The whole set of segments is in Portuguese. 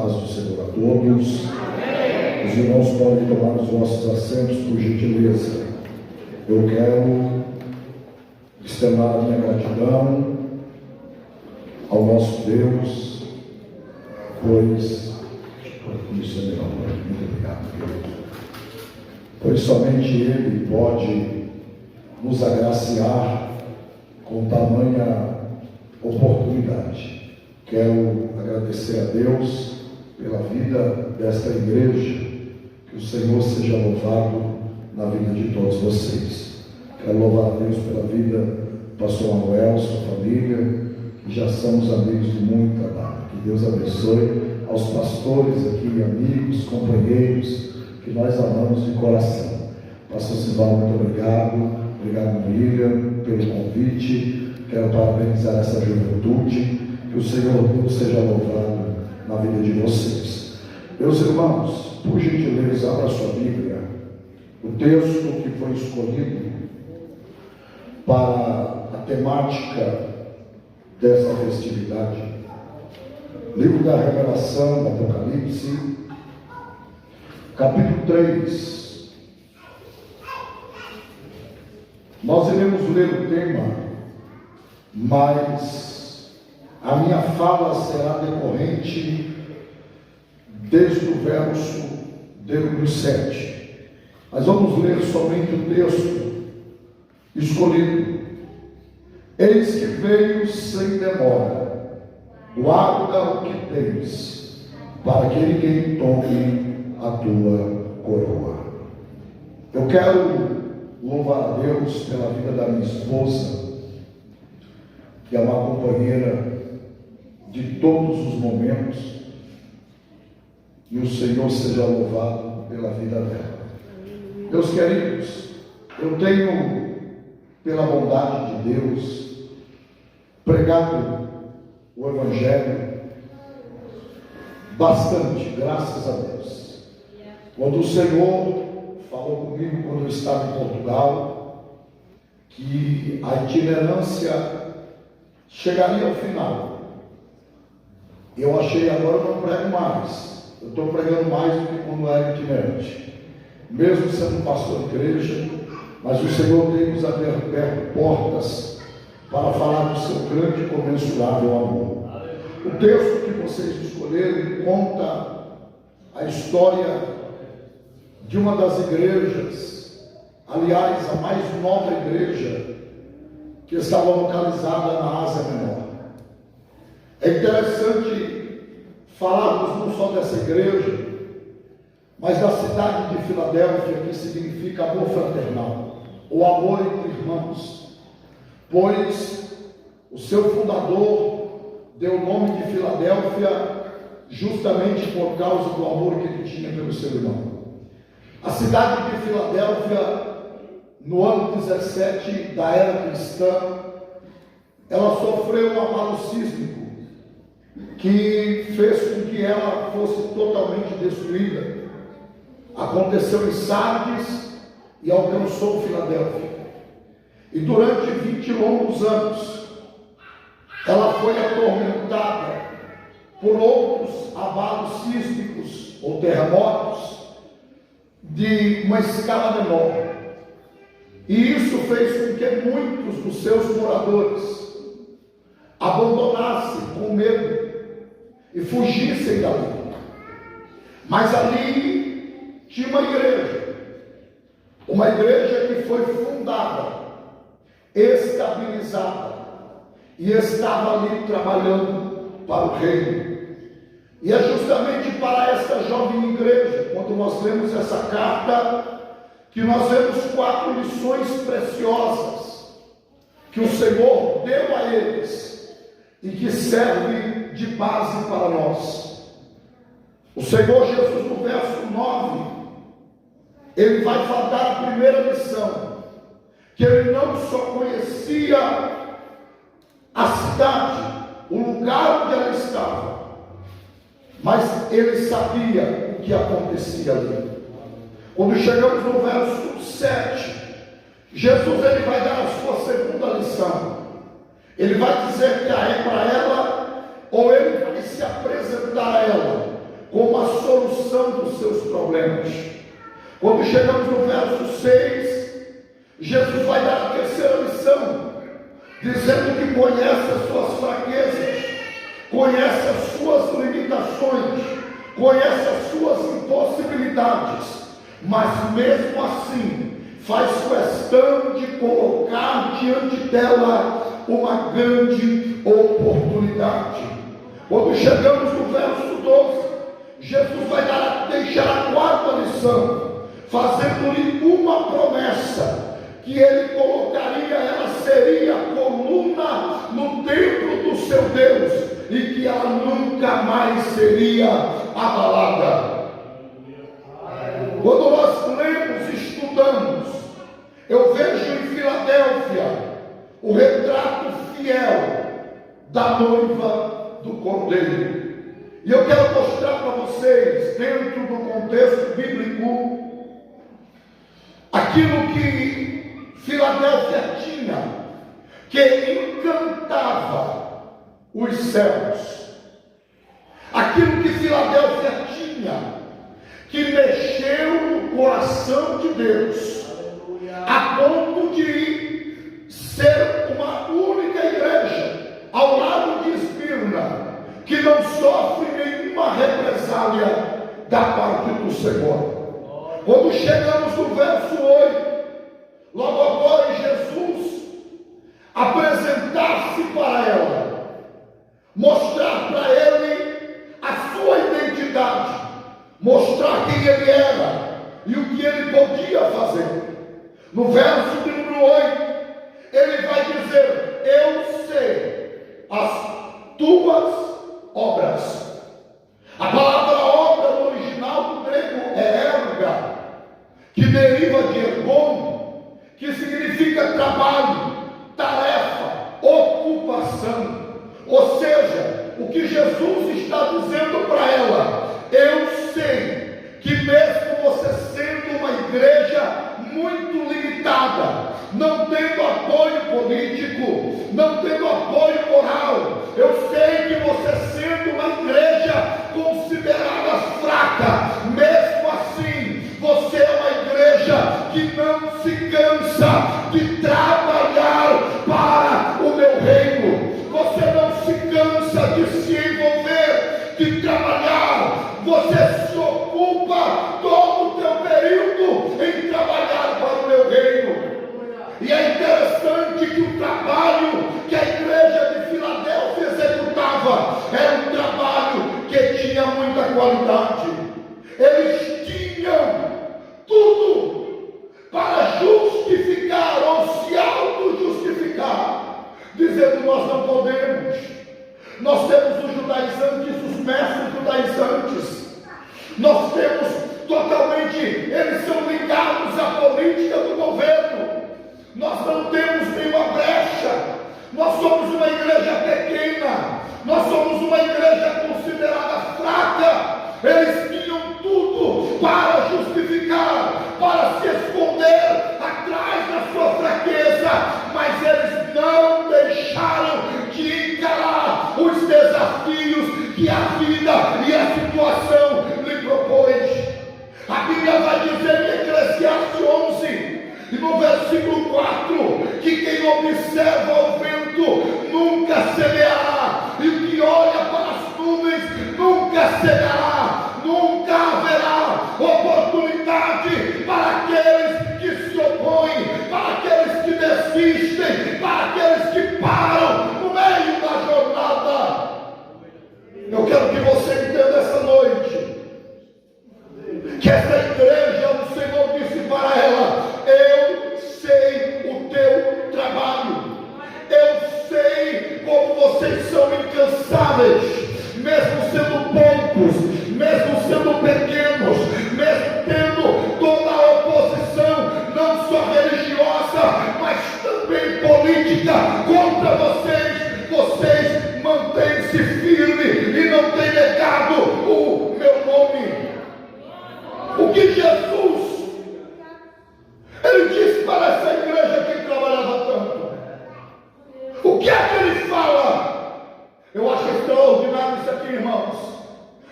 paz do Senhor a todos. Amém. Os irmãos podem tomar os vossos assentos, por gentileza. Eu quero externar a minha gratidão ao nosso Deus, pois isso é melhor. Muito obrigado, querido. Pois somente Ele pode nos agraciar com tamanha oportunidade. Quero agradecer a Deus pela vida desta igreja, que o Senhor seja louvado na vida de todos vocês. Quero louvar a Deus pela vida do pastor Manuel, sua família, que já somos amigos de muito trabalho. Que Deus abençoe aos pastores aqui, amigos, companheiros, que nós amamos de coração. Pastor Sival, muito obrigado. Obrigado, Miriam, pelo convite. Quero parabenizar essa juventude. Que o Senhor Deus seja louvado na vida de vocês. Meus irmãos, por gentileza, abra sua Bíblia. O texto que foi escolhido para a temática dessa festividade, livro da Revelação, do Apocalipse, capítulo 3. Nós iremos ler o tema, mas a minha fala será decorrente desde o verso de número 7. Mas vamos ler somente o texto escolhido. Eis que veio sem demora, guarda o que tens, para que ninguém tome a tua coroa. Eu quero louvar a Deus pela vida da minha esposa, que é uma companheira de todos os momentos, e o Senhor seja louvado pela vida dela. Meus queridos, eu tenho, pela bondade de Deus, pregado o Evangelho bastante, graças a Deus. Quando o Senhor falou comigo, quando eu estava em Portugal, que a itinerância chegaria ao final, eu achei, agora eu não prego mais. Eu estou pregando mais do que quando era itinerante. Mesmo sendo pastor de igreja, mas o Senhor tem nos aberto portas para falar do seu grande e comensurável amor. O texto que vocês escolheram conta a história de uma das igrejas, aliás, a mais nova igreja, que estava localizada na Ásia Menor. É interessante falarmos não só dessa igreja, mas da cidade de Filadélfia, que significa amor fraternal, ou amor entre irmãos, pois o seu fundador deu o nome de Filadélfia justamente por causa do amor que ele tinha pelo seu irmão. A cidade de Filadélfia, no ano 17 da era cristã, ela sofreu um abalo sísmico que fez com que ela fosse totalmente destruída. Aconteceu em Sardes e alcançou Filadélfia. E durante 20 longos anos, ela foi atormentada por outros abalos sísmicos ou terremotos de uma escala menor. E isso fez com que muitos dos seus moradores abandonassem com medo e fugissem dali. Mas ali tinha uma igreja que foi fundada, estabilizada, e estava ali trabalhando para o reino. E é justamente para esta jovem igreja, quando nós lemos essa carta, que nós vemos 4 lições preciosas que o Senhor deu a eles e que serve de base para nós. O Senhor Jesus, no verso 9, ele vai falar a primeira lição, que ele não só conhecia a cidade, o lugar onde ela estava, mas ele sabia o que acontecia ali. Quando chegamos no verso 7, Jesus ele vai dar a sua segunda lição. Ele vai dizer que é para ela, ou ele vai se apresentar a ela como a solução dos seus problemas. Quando chegamos no verso 6, Jesus vai dar a terceira lição, dizendo que conhece as suas fraquezas, conhece as suas limitações, conhece as suas impossibilidades, mas mesmo assim faz questão de colocar diante dela uma grande oportunidade. Quando chegamos no verso 12, Jesus vai deixar a quarta lição, fazendo-lhe uma promessa, que ele colocaria, ela seria a coluna no templo do seu Deus, e que ela nunca mais seria abalada. Quando nós lemos e estudamos, eu vejo em Filadélfia o retrato fiel da noiva do Cordeiro. E eu quero mostrar para vocês, dentro do contexto bíblico, aquilo que Filadélfia tinha, que encantava os céus. Aquilo que Filadélfia tinha, que mexeu no coração de Deus, a ponto de ser uma única igreja, ao lado de Esmirna, que não sofre nenhuma represália da parte do Senhor. Quando chegamos no verso 8, logo agora Jesus apresentar-se para ela, mostrar para ele a sua identidade, mostrar quem ele era e o que ele podia fazer. No verso de número 8, ele vai dizer: eu sei as tuas obras. A palavra obra no original do grego é erga, que deriva de ergon, que significa trabalho, tarefa, ocupação. Ou seja, o que Jesus está dizendo para ela: eu sei que mesmo você sendo uma igreja muito limitada, não tendo apoio político, não tendo apoio moral, eu sei que você sendo uma igreja considerada fraca, mesmo assim, você é uma igreja que não se cansa de trabalhar para o meu reino. Você não se cansa de se envolver, de trabalhar. Você se ocupa todo o teu período em trabalhar para o meu reino. E é interessante que o trabalho que a igreja de Filadélfia executava era um trabalho que tinha muita qualidade. Eles tinham tudo para justificar ou se auto-justificar, dizendo: nós não podemos. Nós temos os judaizantes, os mestres judaizantes. Nós temos totalmente, eles são ligados à política do governo. Nós não temos nenhuma brecha. Nós somos uma igreja pequena. Nós somos uma igreja considerada fraca. Eles tinham tudo para justificar, para se esconder atrás da sua fraqueza, mas eles não deixaram de encarar os desafios que a vida e a situação lhe propôs. A Bíblia vai dizer em Eclesiastes 11, e no versículo 4, que quem observa o vento nunca semeará, e o que olha para as nuvens nunca cegará. Nunca haverá oportunidade para aqueles que se opõem, para aqueles que desistem, para aqueles que param no meio da jornada. Eu quero que você entenda essa noite que essa igreja, o Senhor disse para ela: eu sei o teu trabalho, eu sei como vocês são incansáveis, mesmo sendo poucos,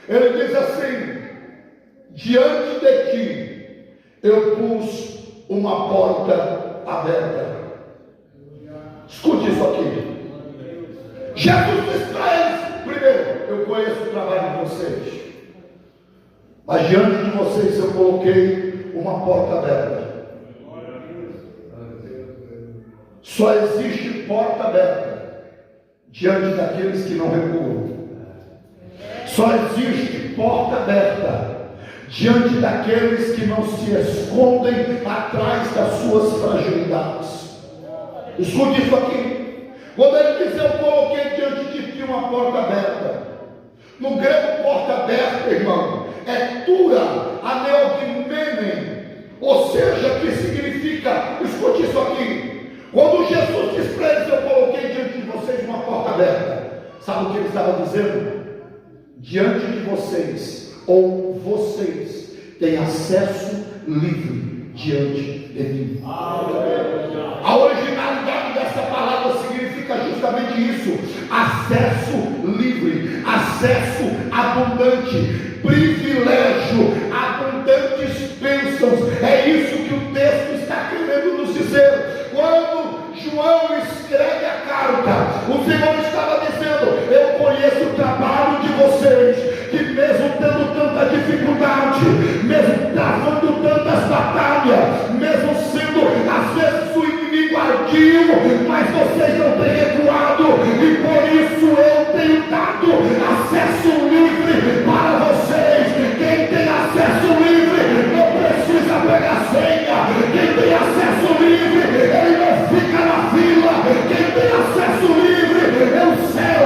Ele diz assim: diante de ti eu pus uma porta aberta. Escute isso aqui. Jesus disse para eles: primeiro, eu conheço o trabalho de vocês, mas diante de vocês eu coloquei uma porta aberta. Só existe porta aberta diante daqueles que não recuam. Só existe porta aberta diante daqueles que não se escondem atrás das suas fragilidades. Escute isso aqui. Quando ele diz: eu coloquei diante de ti uma porta aberta, no grego porta aberta, irmão, é tura aneogmenem, ou seja, que significa, escute isso aqui, quando Jesus diz para eles: eu coloquei diante de vocês uma porta aberta, sabe o que ele estava dizendo? Diante de vocês, ou vocês, têm acesso livre diante de mim. A originalidade dessa palavra significa justamente isso: acesso livre, acesso abundante, privilégio, abundantes bênçãos. É isso que o texto está querendo nos dizer. Quando João escreve a carta, o Senhor estava dizendo: eu conheço o trabalho de vocês, que mesmo tendo tanta dificuldade, mesmo travando tantas batalhas, mesmo sendo às vezes o inimigo ardio, mas vocês não têm recuado, e por isso eu tenho dado acesso livre para vocês. Quem tem acesso livre não precisa pegar senha. Quem tem acesso livre, ele não fica na fila. Quem tem acesso livre é o céu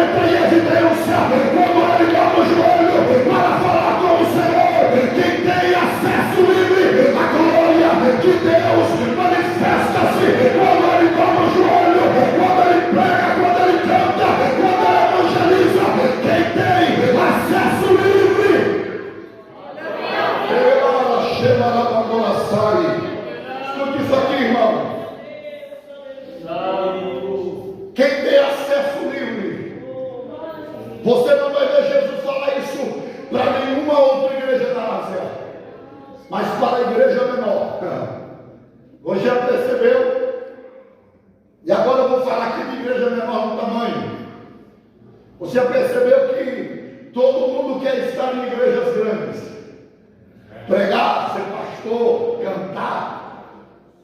entra em evidência quando ele dá o joelho para falar com o Senhor. Quem tem acesso livre, a glória de Deus manifesta-se quando ele dá o joelho, quando ele prega, quando ele canta, quando ele evangeliza. Quem tem acesso livre, escute isso aqui, irmão. Quem tem acesso livre, você não vai ver Jesus falar isso para nenhuma outra igreja da Ásia, mas para a igreja menor. Você já percebeu? E agora eu vou falar aqui de igreja menor no tamanho. Você já percebeu que todo mundo quer estar em igrejas grandes, pregar, ser pastor, cantar,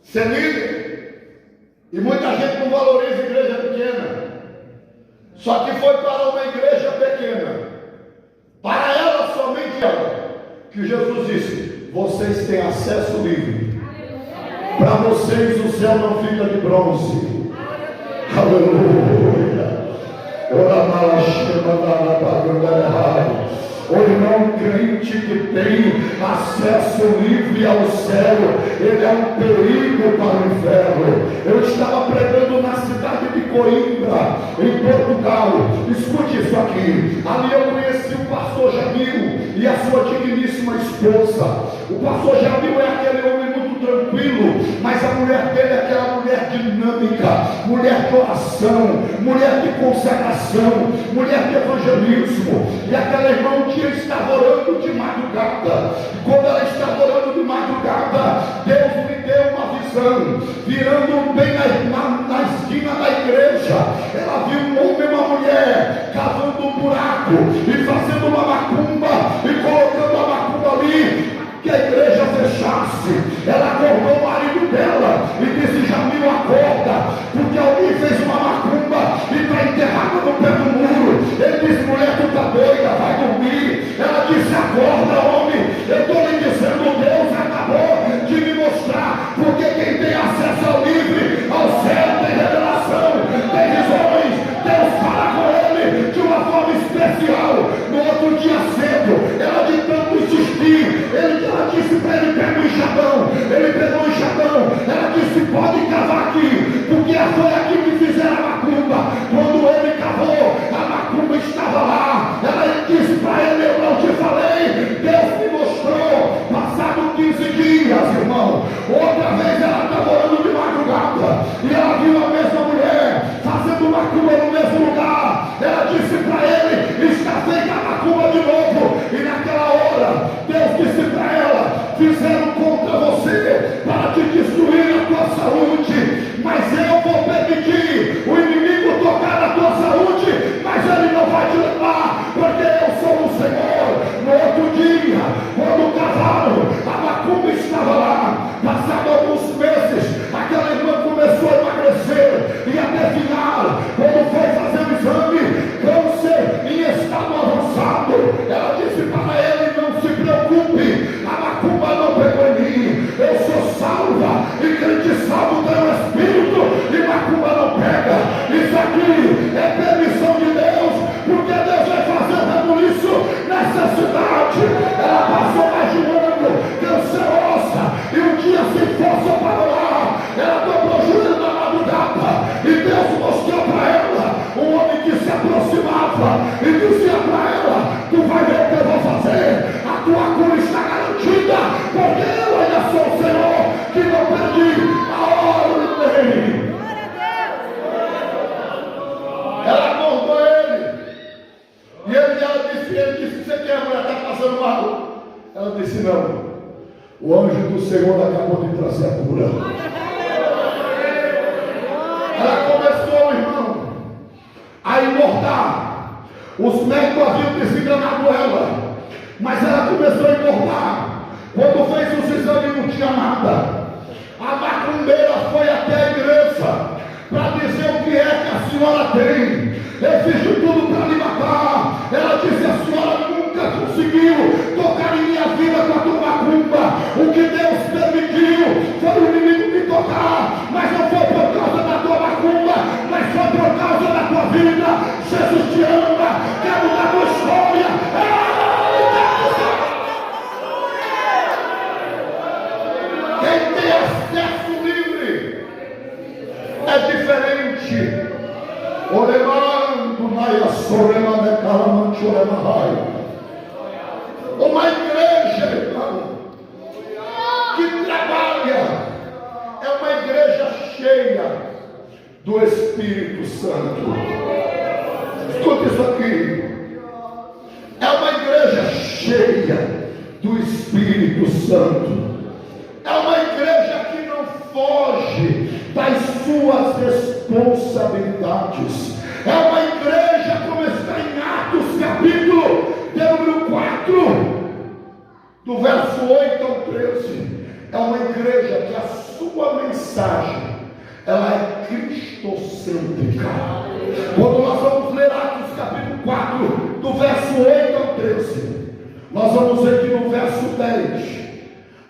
ser líder. E muita gente não valoriza a igreja pequena. Só que foi para uma igreja pequena, para ela, somente ela, que Jesus disse: vocês têm acesso livre. Para vocês o céu não fica de bronze. Aleluia. O irmão crente que tem acesso livre ao céu, ele é um perigo para o inferno. Eu estava pregando na cidade de Coimbra, em Portugal. Escute isso aqui. Ali eu conheci o pastor Jamil e a sua digníssima esposa. O pastor Jamil é aquele homem muito tranquilo, mas a mulher dele é aquela mulher dinâmica, mulher de oração, mulher de consagração, mulher de evangelismo. E aquela irmã um dia estava orando de madrugada. Quando ela estava orando de madrugada, Deus me deu uma visão. Virando bem na esquina da igreja, ela viu um homem e uma mulher cavando um buraco e fazendo uma macumba e colocando a macumba ali, que a igreja fechasse. Ela acordou o marido dela e disse: Jamil, acorda, porque alguém fez uma macumba e está enterrada no pé do muro. Ele disse: mulher, tu está doida, vai dormir. Ela disse: acorda, homem, eu estou lhe dizendo, Deus acabou de me mostrar, porque quem tem acesso ao livre, ao céu, tem revelação, tem visões. Deus fala com ele de uma forma especial. No outro dia cedo, ela de tanto insistir, ela disse para ele: pega o enxadão. Ele pegou o enxadão. Ela disse: pode cavar aqui, porque foi aqui que fizeram a macumba. Quando ele cavou, a macumba estava lá. Ela disse para ele: eu não te falei? Deus me mostrou. Passado 15 dias, irmão, outra vez ela estava orando de madrugada e ela viu a mesma mulher fazendo macumba no mesmo lugar. Ela disse para ele: está feita a macumba de fizeram contra você para te destruir a tua saúde, mas eu vou permitir o inimigo tocar na tua saúde, mas ele não vai te levar, porque eu sou o Senhor. No outro dia, quando casaram, a macumba estava lá. Passado alguns meses, aquela irmã começou a emagrecer e a definhar. Quando foi fazer o exame, câncer em estado avançado. Ela disse para ele: não se preocupe, a macumba não pegou em mim, eu sou salva, e crente salvo tem o Espírito, e macumba não pega. Isso aqui é permissão de Deus, porque Deus vai fazer um rebuliço nessa cidade. Ela passou mais de um ano cancerosa, e um dia se força para lá, ela dobrou o joelho na madrugada, e Deus mostrou para ela um homem que se aproximava e dizia para ela: tu vai ver o que eu vou fazer, a tua cura está garantida, porque eu ainda sou o Senhor que não perdi a ordem. Ela acordou ele, e ela disse: você quer, a mulher está passando mal? Ela disse: não, o anjo do Senhor acabou de trazer a cura. Ela começou, irmão, a engordar. Os médicos haviam desenganado ela, mas ela começou a engordar. Quando fez os exames não tinha nada. A macumbeira foi até a igreja para dizer: o que é que a senhora tem? Eu fiz de tudo para lhe matar. Ela disse: a senhora nunca conseguiu tocar em minha vida com a tua macumba. O que Deus permitiu foi o inimigo me tocar, mas não foi por causa da tua macumba, mas foi por causa da tua vida. Jesus te ama, quer mudar a tua história. Quem tem acesso livre é diferente. Oremando Maia Sorema de Calamante Oremahai. Uma igreja, irmão, que trabalha, é uma igreja cheia do Espírito Santo. Escuta isso aqui. É uma igreja cheia do Espírito Santo. É uma igreja que não foge das suas responsabilidades. É uma igreja, como está em Atos capítulo de número 4, do verso 8 ao 13. É uma igreja que a sua mensagem, ela é cristocêntrica. Quando nós vamos ler Atos capítulo 4, do verso 8 ao 13, nós vamos ver que no verso 10,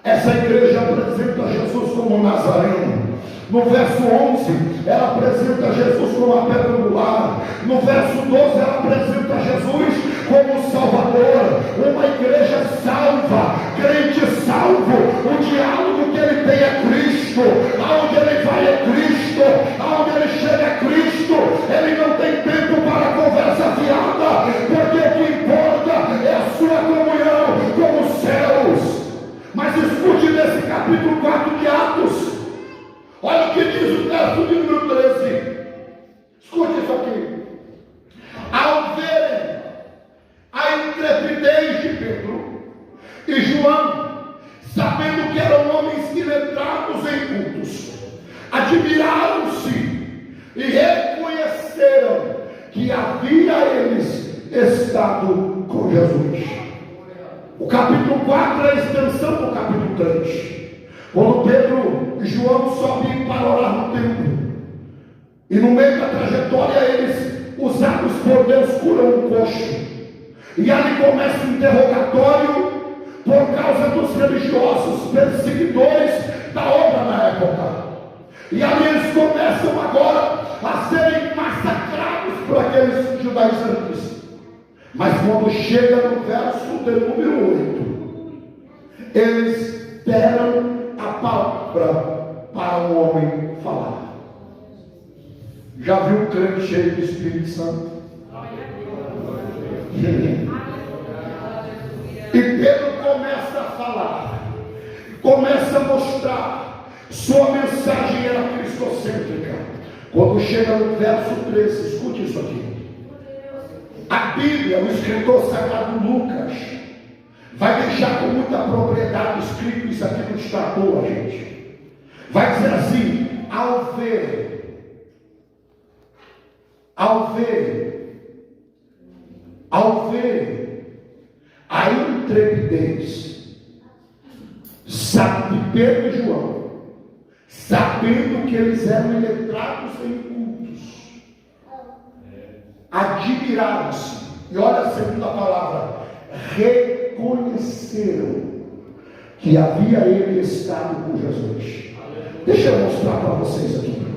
essa igreja apresenta Jesus como Nazareno. No verso 11, ela apresenta Jesus como a pedra angular. No verso 12, ela apresenta Jesus como Salvador. Uma igreja salva, crente salvo. O diálogo que ele tem é Cristo. Aonde ele vai é Cristo. Aonde ele chega é Cristo. Ele não tem tempo para conversa fiada, porque o que importa é a sua comunhão com os céus. Mas escute nesse capítulo 4 de Atos. Olha o que diz o verso de número 13. Escute isso aqui. Ao verem a intrepidez de Pedro e João, sabendo que eram homens iletrados em cultos, admiraram-se e reconheceram que havia eles estado com Jesus. O capítulo 4 é a extensão do capítulo 3. Quando Pedro e João sobem para orar no templo, e no meio da trajetória eles, usados por Deus, curam um coxo, e ali começa o interrogatório por causa dos religiosos perseguidores da obra na época, e ali eles começam agora a serem massacrados por aqueles judaizantes. Mas quando chega no verso de número 8, eles deram a palavra para o homem falar. Já viu um crente cheio do Espírito Santo? E Pedro começa a falar, começa a mostrar, sua mensagem era cristocêntrica. Quando chega no verso 13, escute isso aqui. A Bíblia, o escritor sagrado Lucas, vai deixar deixar com muita propriedade escrito isso aqui no estatuto, gente. Vai dizer assim: ao ver a intrepidez, sabe, de Pedro e João, sabendo que eles eram iletrados e incultos, admiraram-se, e olha a segunda palavra, reconheceram que havia ele estado com Jesus. Deixa eu mostrar para vocês aqui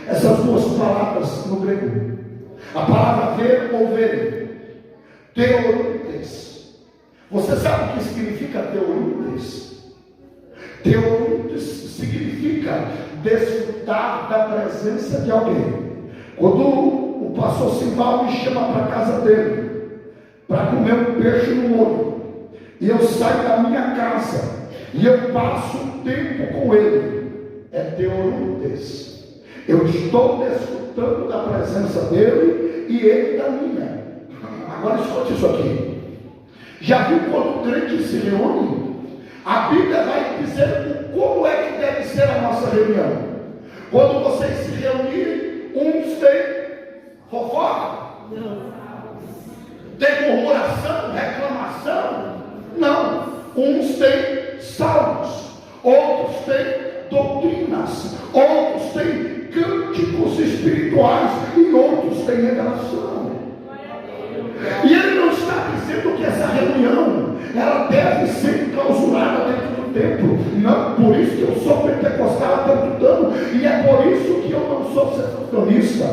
essas duas palavras no grego, a palavra ver ou ver, teorontes. Você sabe o que significa teorontes? Teorontes significa desfrutar da presença de alguém. Quando o pastor Simval me chama para a casa dele para comer um peixe no molho, e eu saio da minha casa e eu passo um tempo com ele, é teorontes. Eu estou desfrutando da presença dele e ele da minha. Agora escute isso aqui. Já viu quando o crente se reúne? A Bíblia vai dizer como é que deve ser a nossa reunião. Quando vocês se reunirem, uns têm fofoca, tem murmuração, reclamação. Não. Uns têm salmos, outros têm doutrinas, outros têm cânticos espirituais e outros têm revelação. E ele não está dizendo que essa reunião ela deve ser enclausurada dentro do templo. Não, por isso que eu sou pentecostal há tanto tempo, e é por isso que eu não sou sextonista.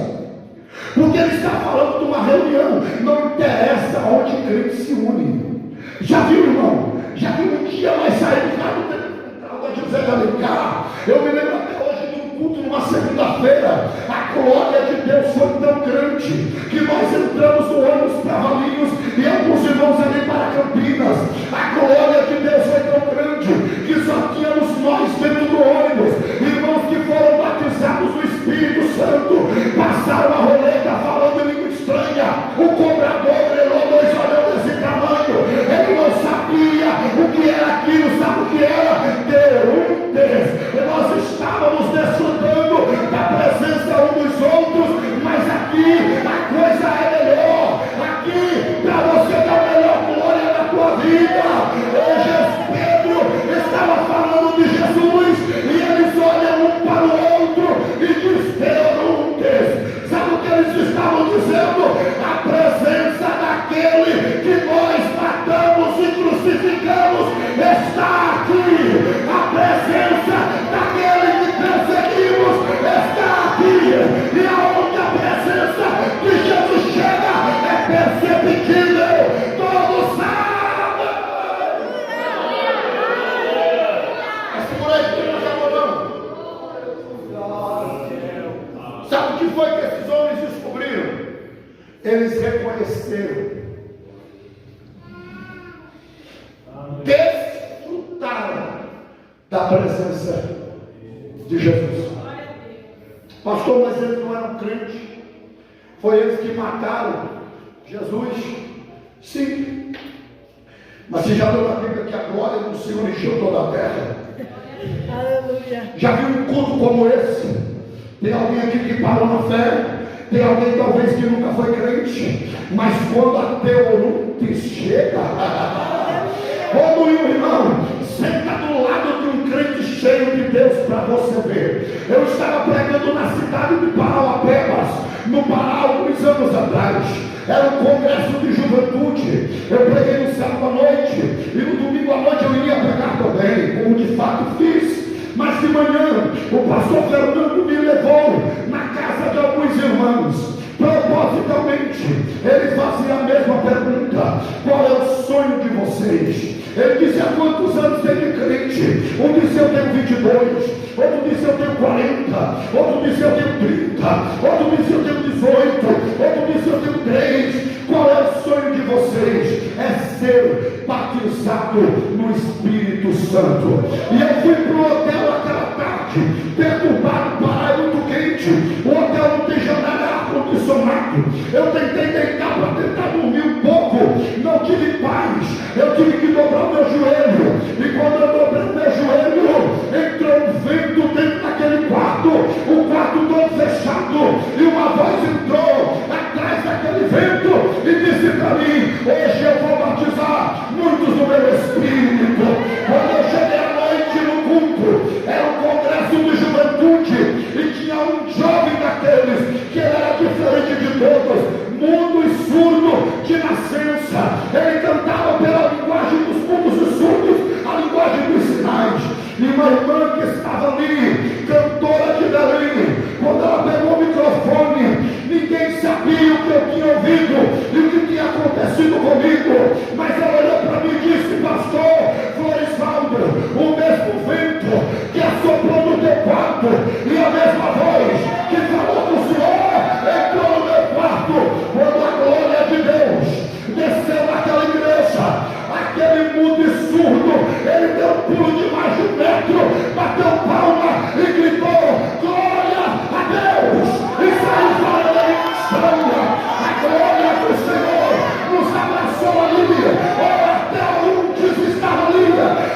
Porque ele está falando de uma reunião, não interessa onde o crente se une. Já viu, irmão? Já viu um dia nós saímos lá do templo da José de Alencar? Eu me lembro até hoje de um culto numa segunda-feira. A glória de Deus foi tão grande que nós entramos no ônibus para Valinhos e alguns irmãos ali para Campinas. A glória de Deus foi tão grande que só tínhamos nós dentro do ônibus. Irmãos que foram batizados no Espírito Santo passaram a roleta falando em língua estranha. O cobrador grelou 2 olhos desse tamanho. Ele não sabia o que era aquilo, sabe o que era? Teorontes. Nós estávamos desfrutando da presença um dos outros, mas aqui a coisa é melhor. Aqui, para você dar a melhor glória na tua vida. Hoje Pedro estava falando de Jesus e eles olham um para o outro e diz teorontes. Sabe o que eles estavam dizendo? A presença daquele que nós matamos e crucificamos está aqui. A presença daquele que perseguimos está aqui. E aonde a presença de Jesus chega é perceptível. Todos sabem. É segura aí que não já moramos. Sabe o que foi que esses homens descobriram? Eles reconheceram, desfrutaram da presença de Jesus. Pastor, mas eles não eram crentes. Foi eles que mataram Jesus? Sim. Mas você já leu na Bíblia que a glória do Senhor encheu toda a terra? Aleluia. Já viu um culto como esse? Tem alguém aqui que parou na fé? Tem alguém talvez que nunca foi crente? Mas quando a teorontes chega, ô meu irmão, senta do lado de um crente cheio de Deus para você ver. Eu estava pregando na cidade de Parauapebas, no Pará, alguns anos atrás. Era um congresso de juventude. Eu preguei no sábado à noite e no domingo à noite eu iria pregar também, como de fato fiz. Mas de manhã o pastor Fernando me levou na casa de alguns irmãos. Propositalmente ele fazia a mesma pergunta: qual é o sonho de vocês? Ele disse: há quantos anos tem de crente? Um disse: eu tenho 22, outro disse: eu tenho 40, outro disse: eu tenho 30, outro disse: eu tenho 18, outro disse: eu tenho 3. Qual é o sonho de vocês? É ser batizado no Espírito Santo. E eu fui para o hotel aquela tarde, perturbado, Pará é muito quente, o hotel não tem janela, ar-condicionado. Eu tentei deitar para tentar dormir um pouco, não tive paz, eu tive que dobrar o meu joelho. E quando eu dobrei o meu joelho, entrou um vento dentro daquele quarto, o quarto todo fechado, e uma voz entrou atrás daquele vento e disse para mim: hoje eu vou batizar muitos no meu espírito. Quando eu cheguei à noite no culto, era um congresso de juventude, e tinha um jovem daqueles que ele era diferente de todos, mudo e surdo de nascença. Ele cantava pela linguagem dos mudos e surdos, a linguagem dos sinais. E uma irmã que estava ali, cantora de Belém, quando ela pegou o microfone, ninguém sabia o que eu tinha ouvido e o que tinha acontecido comigo, mas ela olhou para mim e disse: pastor Floresvaldo, o mesmo vento que assoprou no teu quarto e a mesma voz que falou com o senhor entrou no meu quarto. Quando a glória de Deus desceu naquela igreja, aquele mudo e surdo, ele deu um pulo de mais de 1 metro, bateu palma e gritou: glória a Deus! E saiu fora da estranha. A glória do Senhor nos abraçou ali, até onde estava ali.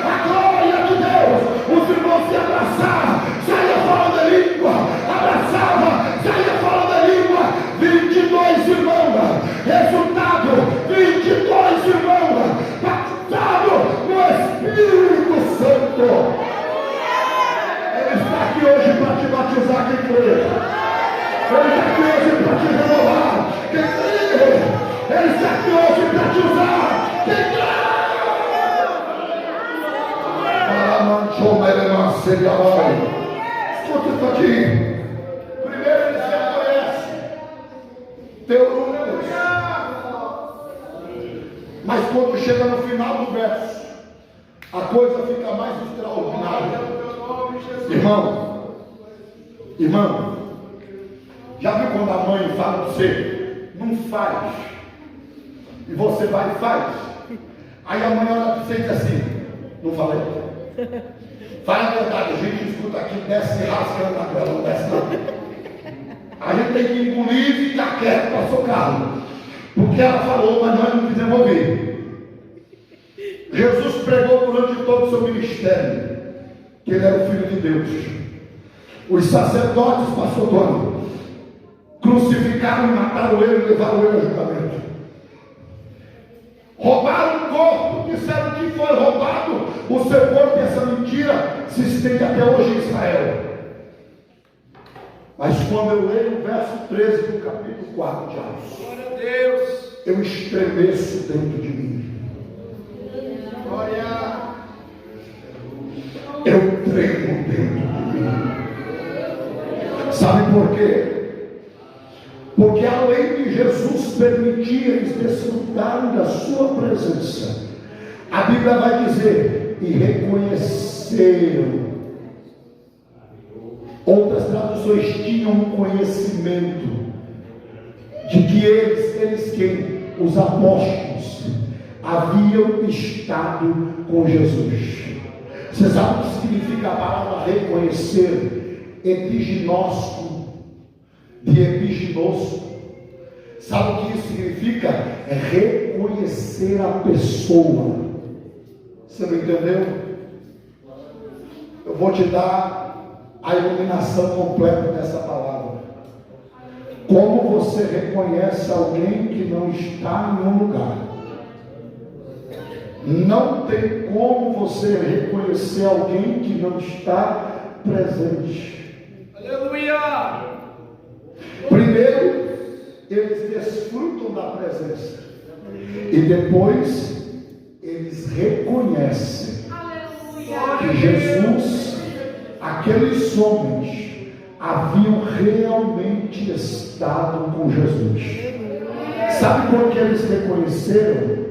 A glória de Deus, os irmãos se abraçaram, saia falando a língua, abraçava, saia falando a língua. 22 irmãos, resultado: 22 irmãos batizados no Espírito Santo. Ele está aqui hoje para te batizar, quem crê. Ele está aqui hoje para te renovar, quem crê. Ele está aqui hoje para te usar, quem crê. Escuta isso aqui. Primeiro ele se reconhece teólogos, mas quando chega no final do verso, a coisa fica mais extraordinária. Irmão, já viu quando a mãe fala para você: não faz, e você vai e faz? Aí a mãe olha para você e diz assim: não falei? Fala a verdade. A gente escuta aqui, desce rascando a tela, não desce nada. A gente tem que engolir e ficar quieto para socorro, porque ela falou, mas nós não quisemos ouvir. Jesus pregou durante todo o seu ministério que ele era o Filho de Deus. Os sacerdotes, pastor Tony, crucificaram e mataram ele e levaram ele a julgamento. Roubaram o corpo, disseram que foi roubado o seu corpo, e essa mentira se estende até hoje em Israel. Mas quando eu leio o verso 13 do capítulo 4 de Atos, glória a Deus, eu estremeço dentro de mim. Glória. Eu tremo dentro de mim. Sabe por quê? Porque além de Jesus permitir eles desfrutarem da sua presença, a Bíblia vai dizer: e reconheceram. Outras traduções tinham um conhecimento de que eles quem? Os apóstolos haviam estado com Jesus. Você sabe o que significa a palavra reconhecer? Epiginosco, de epiginoso. Sabe o que isso significa? É reconhecer a pessoa. Você não entendeu? Eu vou te dar a iluminação completa dessa palavra. Como você reconhece alguém que não está em um lugar? Não tem como você reconhecer alguém que não está presente. Aleluia! Primeiro, eles desfrutam da presença, e depois eles reconhecem que Jesus, aqueles homens haviam realmente estado com Jesus. Sabe por que eles reconheceram?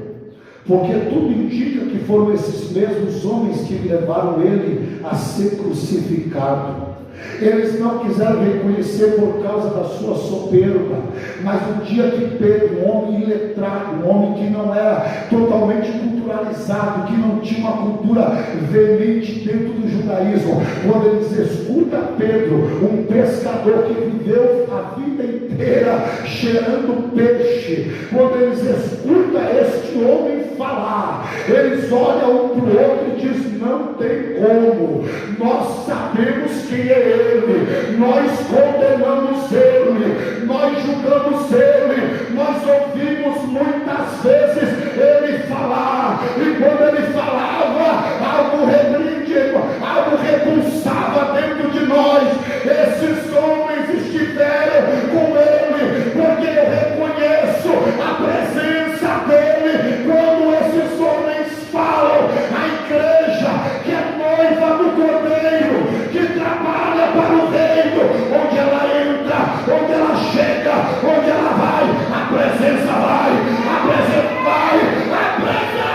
Porque tudo indica que foram esses mesmos homens que levaram ele a ser crucificado. Eles não quiseram reconhecer por causa da sua soberba, mas no dia que Pedro, um homem iletrado, um homem que não era totalmente culturalizado, que não tinha uma cultura veemente dentro do judaísmo, quando eles escutam Pedro, um pescador que viveu a vida inteira cheirando peixe, quando eles escutam este homem falar, Eles olham um para o outro e dizem: não tem como, nós sabemos quem é Ele, nós condenamos Ele, nós julgamos Ele, nós ouvimos muitas vezes Ele falar, e quando Ele falava, algo repulsava dentro de nós. Esses homens estiveram com Ele, porque eu reconheço a presença dEle. Quando esses homens falam, a igreja que é noiva do Cordeiro, que trabalha para o reino, onde ela entra, onde ela chega, onde ela vai, a presença vai, a presença vai, a presença.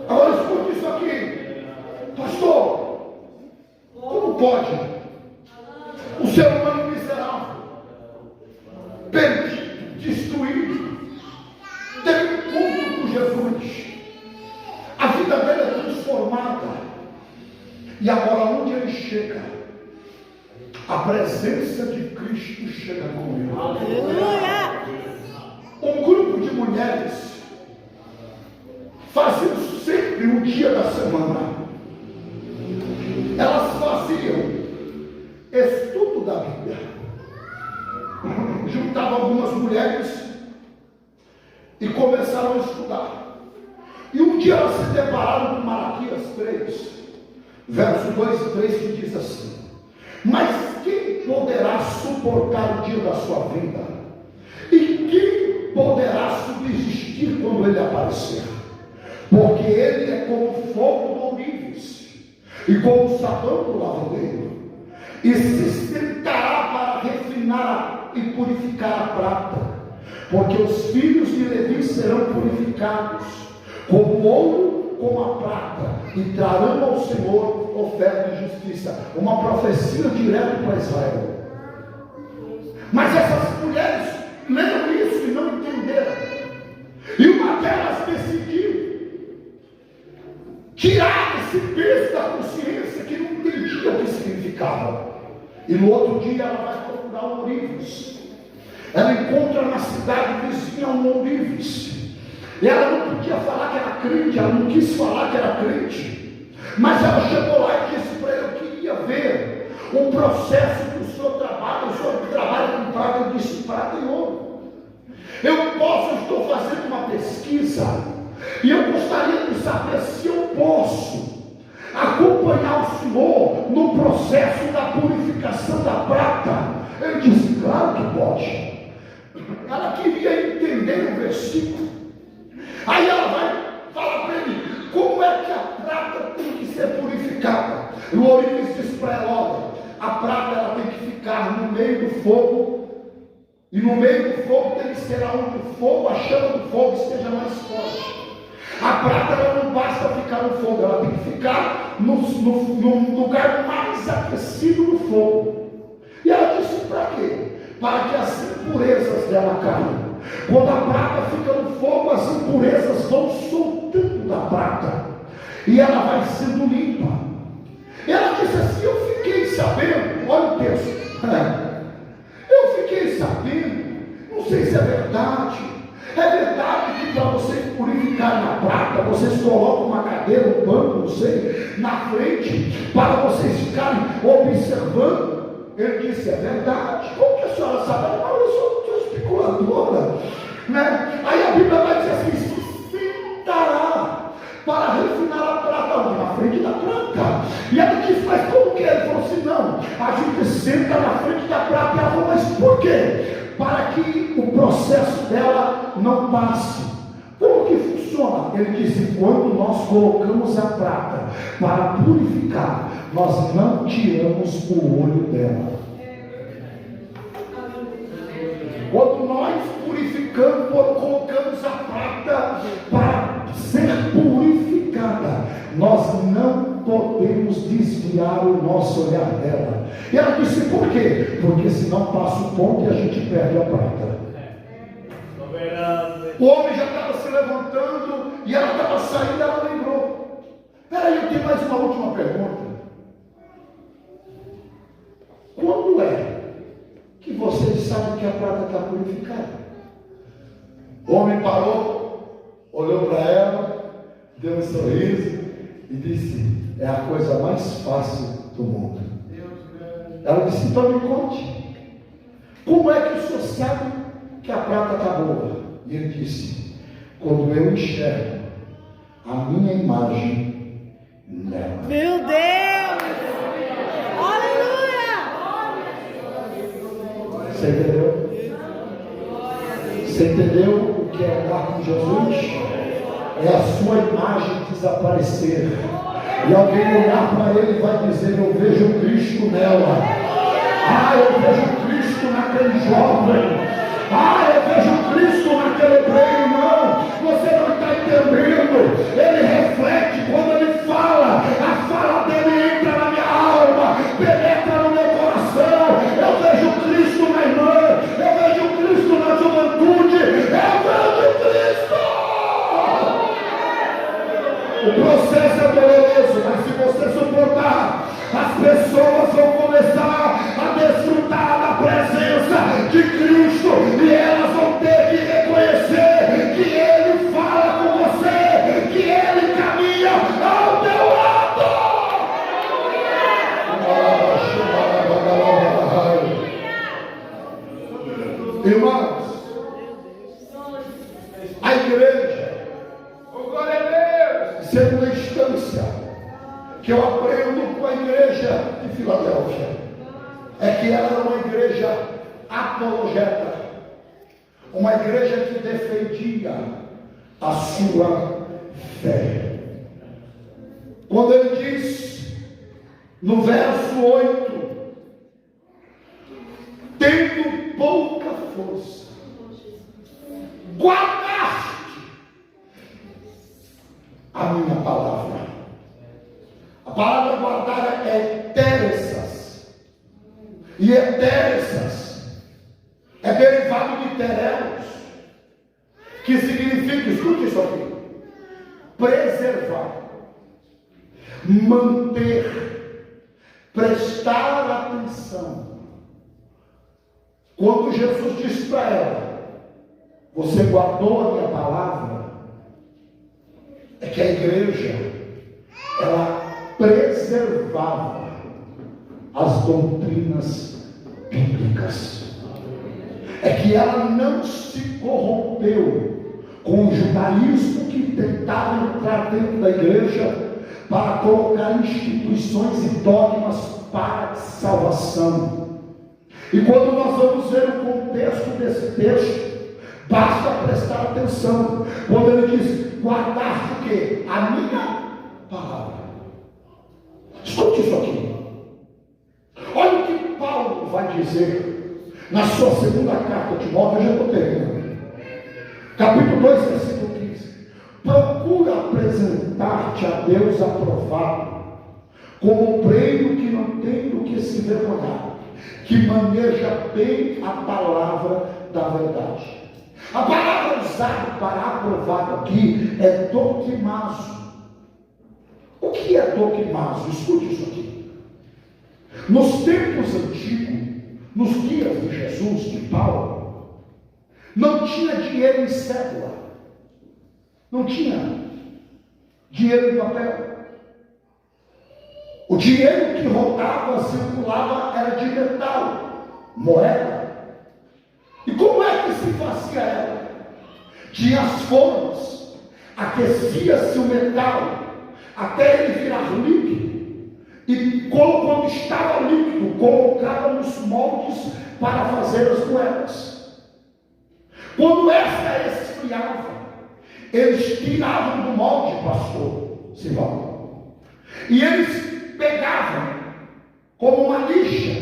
Agora escute isso aqui, pastor. Como pode o ser humano miserável, perdido, destruído, ter um encontro com Jesus, a vida dele é transformada, e agora onde ele chega, a presença de Cristo chega com ele? Aleluia! Um grupo de mulheres faziam sempre um dia da semana. Elas faziam estudo da Bíblia. Juntavam algumas mulheres e começaram a estudar. E um dia elas se depararam com Malaquias 3, verso 2 e 3, que diz assim: mas quem poderá suportar o dia da sua vinda? E quem poderá subsistir quando ele aparecer? Porque ele é como fogo do ourives e como sabão do lavandeiro, e se sentará para refinar e purificar a prata, porque os filhos de Levi serão purificados como ouro, como a prata, e trarão ao Senhor oferta de justiça. Uma profecia direto para Israel. Mas essas mulheres leram isso e não entenderam, e uma delas decidiu tirar esse peso da consciência, que não entendia o que significava. E no outro dia ela vai procurar um ourives. Ela encontra na cidade vizinha um ourives. E ela não podia falar que era crente, ela não quis falar que era crente. Mas ela chegou lá e disse para ele: eu queria ver o processo que o senhor trabalha. O senhor trabalha com prata. Eu disse: prata e ouro. Eu estou fazendo uma pesquisa, e eu gostaria de saber se eu posso acompanhar o senhor no processo da purificação da prata. Ele disse: claro que pode. Ela queria entender o versículo. Aí ela vai falar para ele como é que a prata tem que ser purificada. E o ourives diz para ela: olha, a prata ela tem que ficar no meio do fogo, e no meio do fogo tem que ser onde o fogo, a chama do fogo esteja mais forte. A prata ela não basta ficar no fogo, ela tem que ficar no lugar mais aquecido do fogo. E ela disse: para quê? Para que as impurezas dela caiam. Quando a prata fica no fogo, as impurezas vão soltando da prata, e ela vai sendo limpa. Ela disse assim: eu fiquei sabendo, olha o texto, eu fiquei sabendo, não sei se é verdade que para vocês purificarem a prata, vocês colocam uma cadeira, um banco, não sei, na frente, para vocês ficarem observando. Ele disse: é verdade. Como que a senhora sabe? Não, eu sou especuladora, né? Aí a Bíblia vai dizer assim: se sentará para refinar a prata, onde? Na frente da prata. E ela disse: mas como que é? Ele falou assim: não, a gente senta na frente da prata. E ela falou: mas por quê? Para que o processo dela não passe. Como que funciona? Ele disse: quando nós colocamos a prata para purificar, nós não tiramos o olho dela. Quando nós purificamos, colocamos a prata para ser purificada, nós não podemos desviar o nosso olhar dela. E ela disse: por quê? Porque senão passa o ponto e a gente perde a prata. O homem já estava se levantando e ela estava saindo. Ela lembrou: peraí, eu tenho mais uma última pergunta. Quando é que vocês sabe que a prata está purificada. O homem parou, olhou para ela, deu um sorriso e disse: é a coisa mais fácil do mundo. Ela disse: então me conte, como é que o senhor sabe que a prata está boa? E ele disse: quando eu enxergo a minha imagem nela. Meu Deus! Aleluia! Você entendeu? Você entendeu o que é andar com Jesus? É a sua imagem desaparecer. E alguém olhar para ele e vai dizer: eu vejo Cristo nela. Ah, eu vejo Cristo naquele jovem. Ah, eu vejo Cristo naquele hebreu. Não, você não está entendendo. Ele reflete quando ele fala. A fala dele entra na minha alma, penetra no meu coração. Eu vejo Cristo na irmã, eu vejo Cristo na juventude, eu vejo Cristo. O processo é doloroso, mas se você suportar, as pessoas vão começar a desfrutar da presença de Cristo e elas vão ter que reconhecer que Ele fala com você, que Ele caminha ao teu lado. Irmãos, a igreja, segunda instância que eu aprendo com a igreja de Filadélfia, é que ela era uma igreja apologeta, uma igreja que defendia a sua fé. Quando ele diz no verso 8: tendo pouca força, guardaste a minha palavra. A palavra guardar é teressas. E teressas é derivado de terelos, que significa, escute isso aqui, preservar, manter, prestar atenção. Quando Jesus disse para ela: você guardou a minha palavra, é que a igreja, ela preservava as doutrinas bíblicas. É que ela não se corrompeu com o judaísmo que tentava entrar dentro da igreja para colocar instituições e dogmas para salvação. E quando nós vamos ver o contexto desse texto, basta prestar atenção. Quando ele diz: guardaste o quê? A minha palavra. Escute isso aqui. Olha o que Paulo vai dizer na sua segunda carta de Timóteo. Eu já estou terminando. Capítulo 2, versículo 15. Procura apresentar-te a Deus aprovado, como obreiro que não tem do que se vergonhar, que maneja bem a palavra da verdade. A palavra usada para aprovado aqui é doquimazo. O que é doquimazo? Escute isso aqui. Nos tempos antigos, nos dias de Jesus, de Paulo, não tinha dinheiro em cédula, não tinha dinheiro em papel. O dinheiro que rodava, circulava, era de metal, moeda. E como é que se fazia ela? Tinha as formas, aquecia-se o metal até ele virar líquido, e quando estava líquido, colocava nos moldes para fazer as moedas. Quando esta esfriava, eles tiravam do molde, pastor Simão, e eles pegavam como uma lixa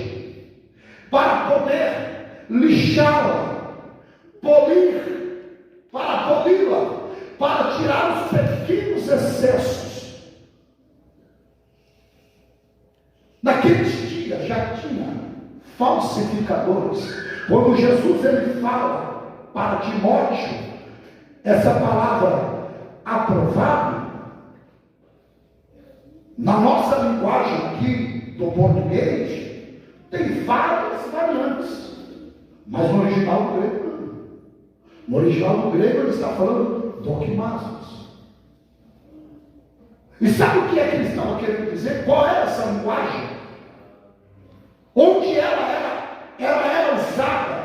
para poder lixá-la, polir, para poli-la, para tirar os pequenos excessos. Naqueles dias já tinha falsificadores. Quando Jesus ele fala para Timóteo essa palavra aprovado, na nossa linguagem aqui do português, tem várias variantes. Mas no original grego não. No original grego ele está falando dogmasmos. E sabe o que é que ele estava querendo dizer? Qual era essa linguagem? Onde ela era usada?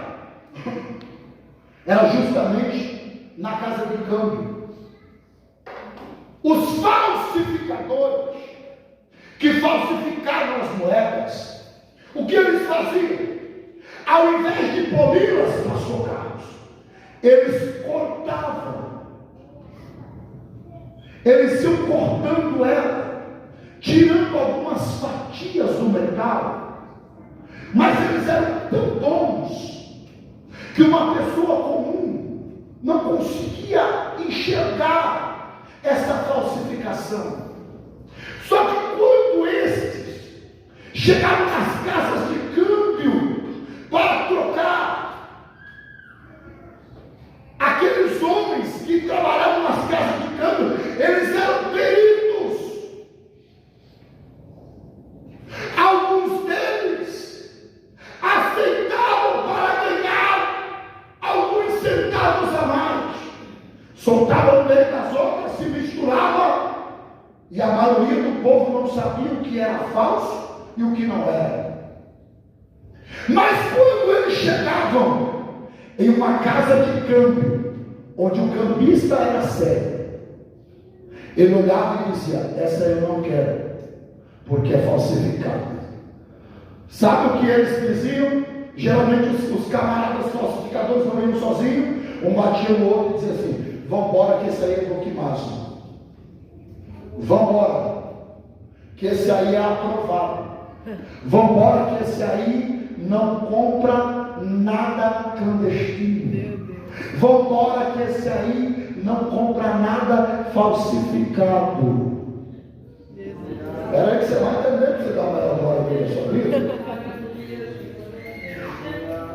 Era justamente na casa de câmbio. Os falsificadores que falsificaram as moedas, o que eles faziam? Ao invés de poli-las, pastor Carlos, eles cortavam. Eles iam cortando ela, tirando algumas fatias do metal. Mas eles eram tão bons que uma pessoa comum não conseguia enxergar essa falsificação. Só que quando estes chegaram nas casas de câmbio para trocar, aqueles homens que trabalhavam nas casas de câmbio, eles eram peritos. Alguns deles aceitavam para ganhar alguns centavos a mais. Soltavam no meio das outras, se misturavam, e a maioria do povo não sabia o que era falso e o que não era. Mas quando eles chegavam em uma casa de câmbio, onde o cambista era sério, ele olhava e dizia: essa eu não quero, porque é falsificada. Sabe o que eles diziam? Geralmente os camaradas falsificadores não iam sozinhos, um batia no outro e dizia assim: vamos embora que esse aí é dogmático. Vamos embora, que esse aí é aprovado. Vamos embora, que esse aí não compra nada clandestino. Vamos embora, que esse aí não compra nada falsificado. Espera aí que você vai entender, que você dá uma glória aí na sua vida.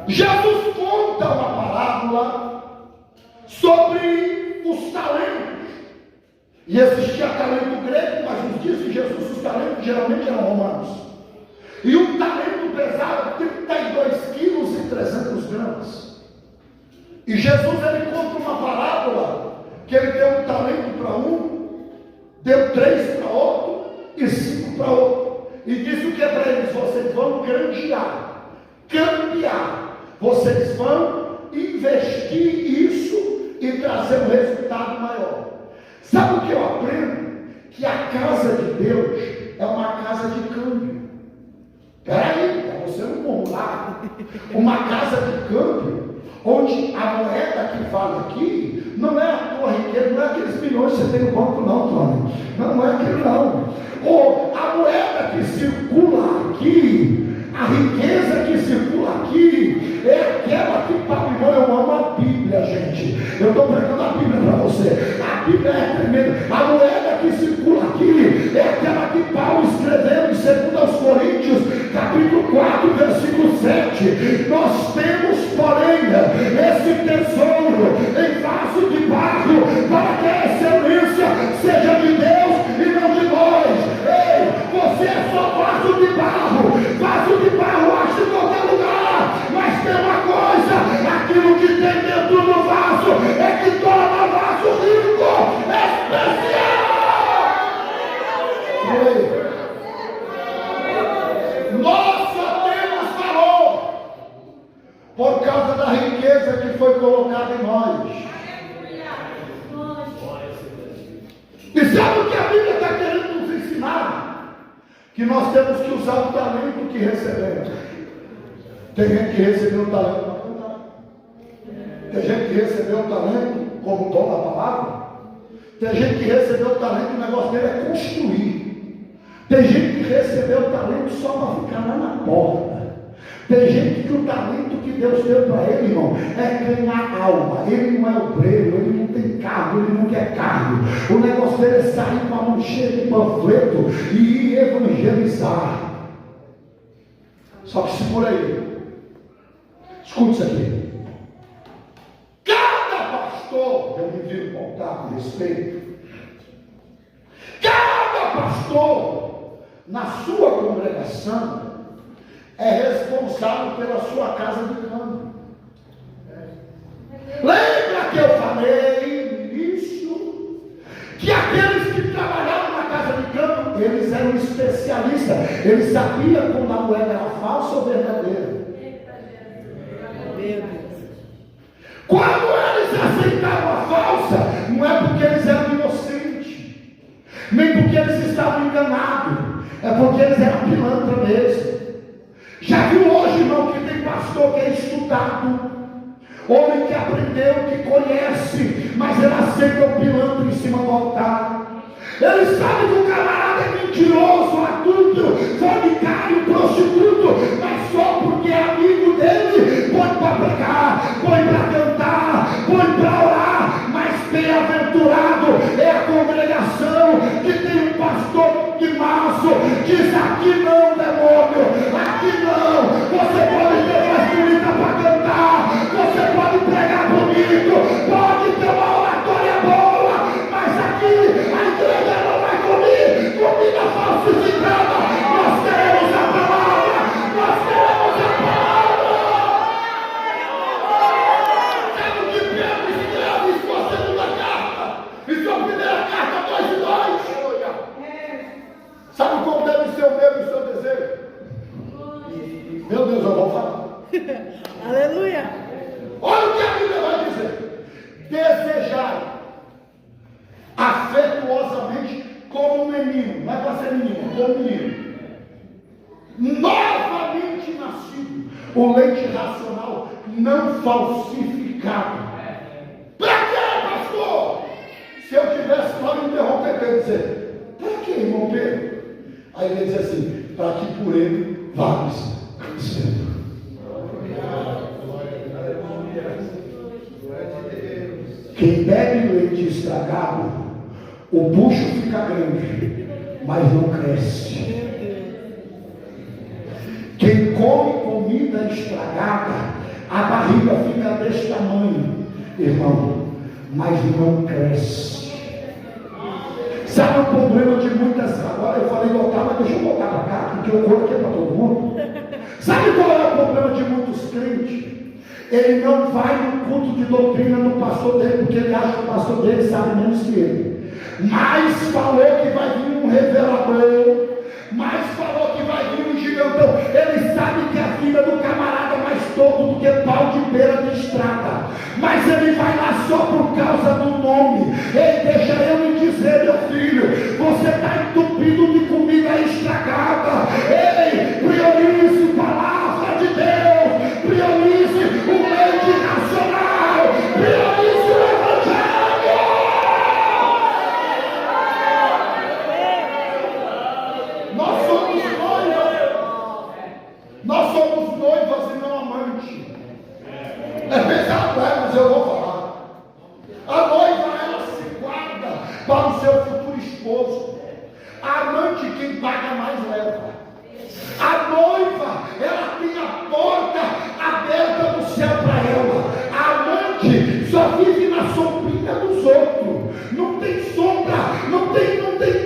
Jesus conta uma parábola sobre os talentos. E existia talento grego, mas nos dias de Jesus os talentos geralmente eram romanos. E um talento pesava 32 quilos e 300 gramas. E Jesus ele conta uma parábola que ele deu um talento para um, deu 3 para outro e 5 para outro. E disse o que é para eles: vocês vão granjear, cambiar, vocês vão investir isso e trazer um resultado maior. Sabe o que eu aprendo? Que a casa de Deus é uma casa de câmbio. Peraí, para você não murmurar. Uma casa de câmbio, onde a moeda que vale aqui não é a tua riqueza, não é aqueles milhões que você tem no banco, não, Tony. Não é aquilo, não. Ou a moeda que circula aqui, a riqueza que circula aqui, é aquela que Paulo, eu amo a Bíblia, gente. Eu estou pregando a Bíblia para você. A Bíblia é tremenda. A moeda que circula aqui é aquela que Paulo escreveu em 2 Coríntios, capítulo 4, versículo 7. Nós temos, porém, esse tesouro em vaso de barro, para que a excelência seja de Deus e não de nós. Ei, você é só vaso de barro. Vaso de barro acha em qualquer lugar, mas tem uma coisa: aquilo que tem dentro do vaso é que torna o vaso rico, especial. Nós só temos valor por causa da riqueza que foi colocada em nós. E sabe o que a Bíblia está querendo nos ensinar? Que nós temos que usar o talento que recebemos. Tem gente que recebeu o talento para cantar. Tem gente que recebeu o talento como dom da palavra. Tem gente que recebeu o talento, o negócio dele é construir. Tem gente que recebeu o talento só para ficar lá na porta. Tem gente que o talento que Deus deu para ele, irmão, é ganhar alma. Ele não é obreiro, ele não tem cargo, ele não quer cargo. O negócio dele é sair com a mão cheia de panfleto e ir evangelizar. Só que segura aí. Escute isso aqui. Cada pastor, eu me viro voltar com respeito. Cada pastor, na sua congregação, é responsável pela sua casa de câmbio. Ele sabia quando a moeda era falsa ou verdadeira. Quando eles aceitavam a falsa, não é porque eles eram inocentes, nem porque eles estavam enganados, é porque eles eram pilantra mesmo. Já viu hoje, irmão, que tem pastor que é estudado, homem que aprendeu, que conhece, mas ele aceita o pilantra em cima do altar. Ele sabe que o camarada é mentiroso, adulto, fornicário, prostituto, mas só porque é amigo dele, põe para pregar, põe para cantar, põe para orar. Mas bem-aventurado é a congregação que tem um pastor de março, diz: aqui não, demônio, aqui não. Você pode ter mais bonita para cantar, você pode pregar bonito, pode ter uma oratória boa, mas aqui a igreja não vai comer comida falsificada. Nós queremos a palavra, nós queremos a palavra. Sabe o que Pedro escreve em sua segunda carta, em sua primeira carta 2:2? Sabe como deve ser o meu e o seu desejo? Meu Deus, eu vou falar. Aleluia. Olha o que a Bíblia vai dizer: desejar afetuosamente como um menino, não é para ser menino, como um menino, novamente nascido, o leite racional não falsificado. Para quê, pastor? Se eu tivesse para me interromper, eu ia dizer: para que, irmão Pedro? Aí ele diz assim: para que por ele vales crescendo. Quem bebe leite estragado, o bucho fica grande, mas não cresce. Quem come comida estragada, a barriga fica deste tamanho, irmão, mas não cresce. Sabe o problema de muitas... Agora eu falei voltar, mas deixa eu voltar para cá, porque o corpo aqui é para todo mundo. Sabe qual é o problema de muitos crentes? Ele não vai no culto de doutrina do pastor dele, porque ele acha que o pastor dele sabe menos que ele. Mas falou que vai vir um revelador, mas falou que vai vir um gigantão. Ele sabe que a vida do camarada é mais todo do que pau de beira de estrada, mas ele vai lá só por causa do nome. Ei, deixa eu me dizer, meu filho, você está entupido de comida estragada. Ei, priorize a palavra de Deus, priorize o leite nacional, priorize o evangelho. Nós somos noivas e não amantes. É pesado, mas eu vou falar. A noiva, ela se guarda para o seu futuro esposo. A amante, quem paga mais leva. A noiva, ela tem a porta aberta do céu para ela. A amante só vive na sombrinha dos outros. Não tem sombra, não tem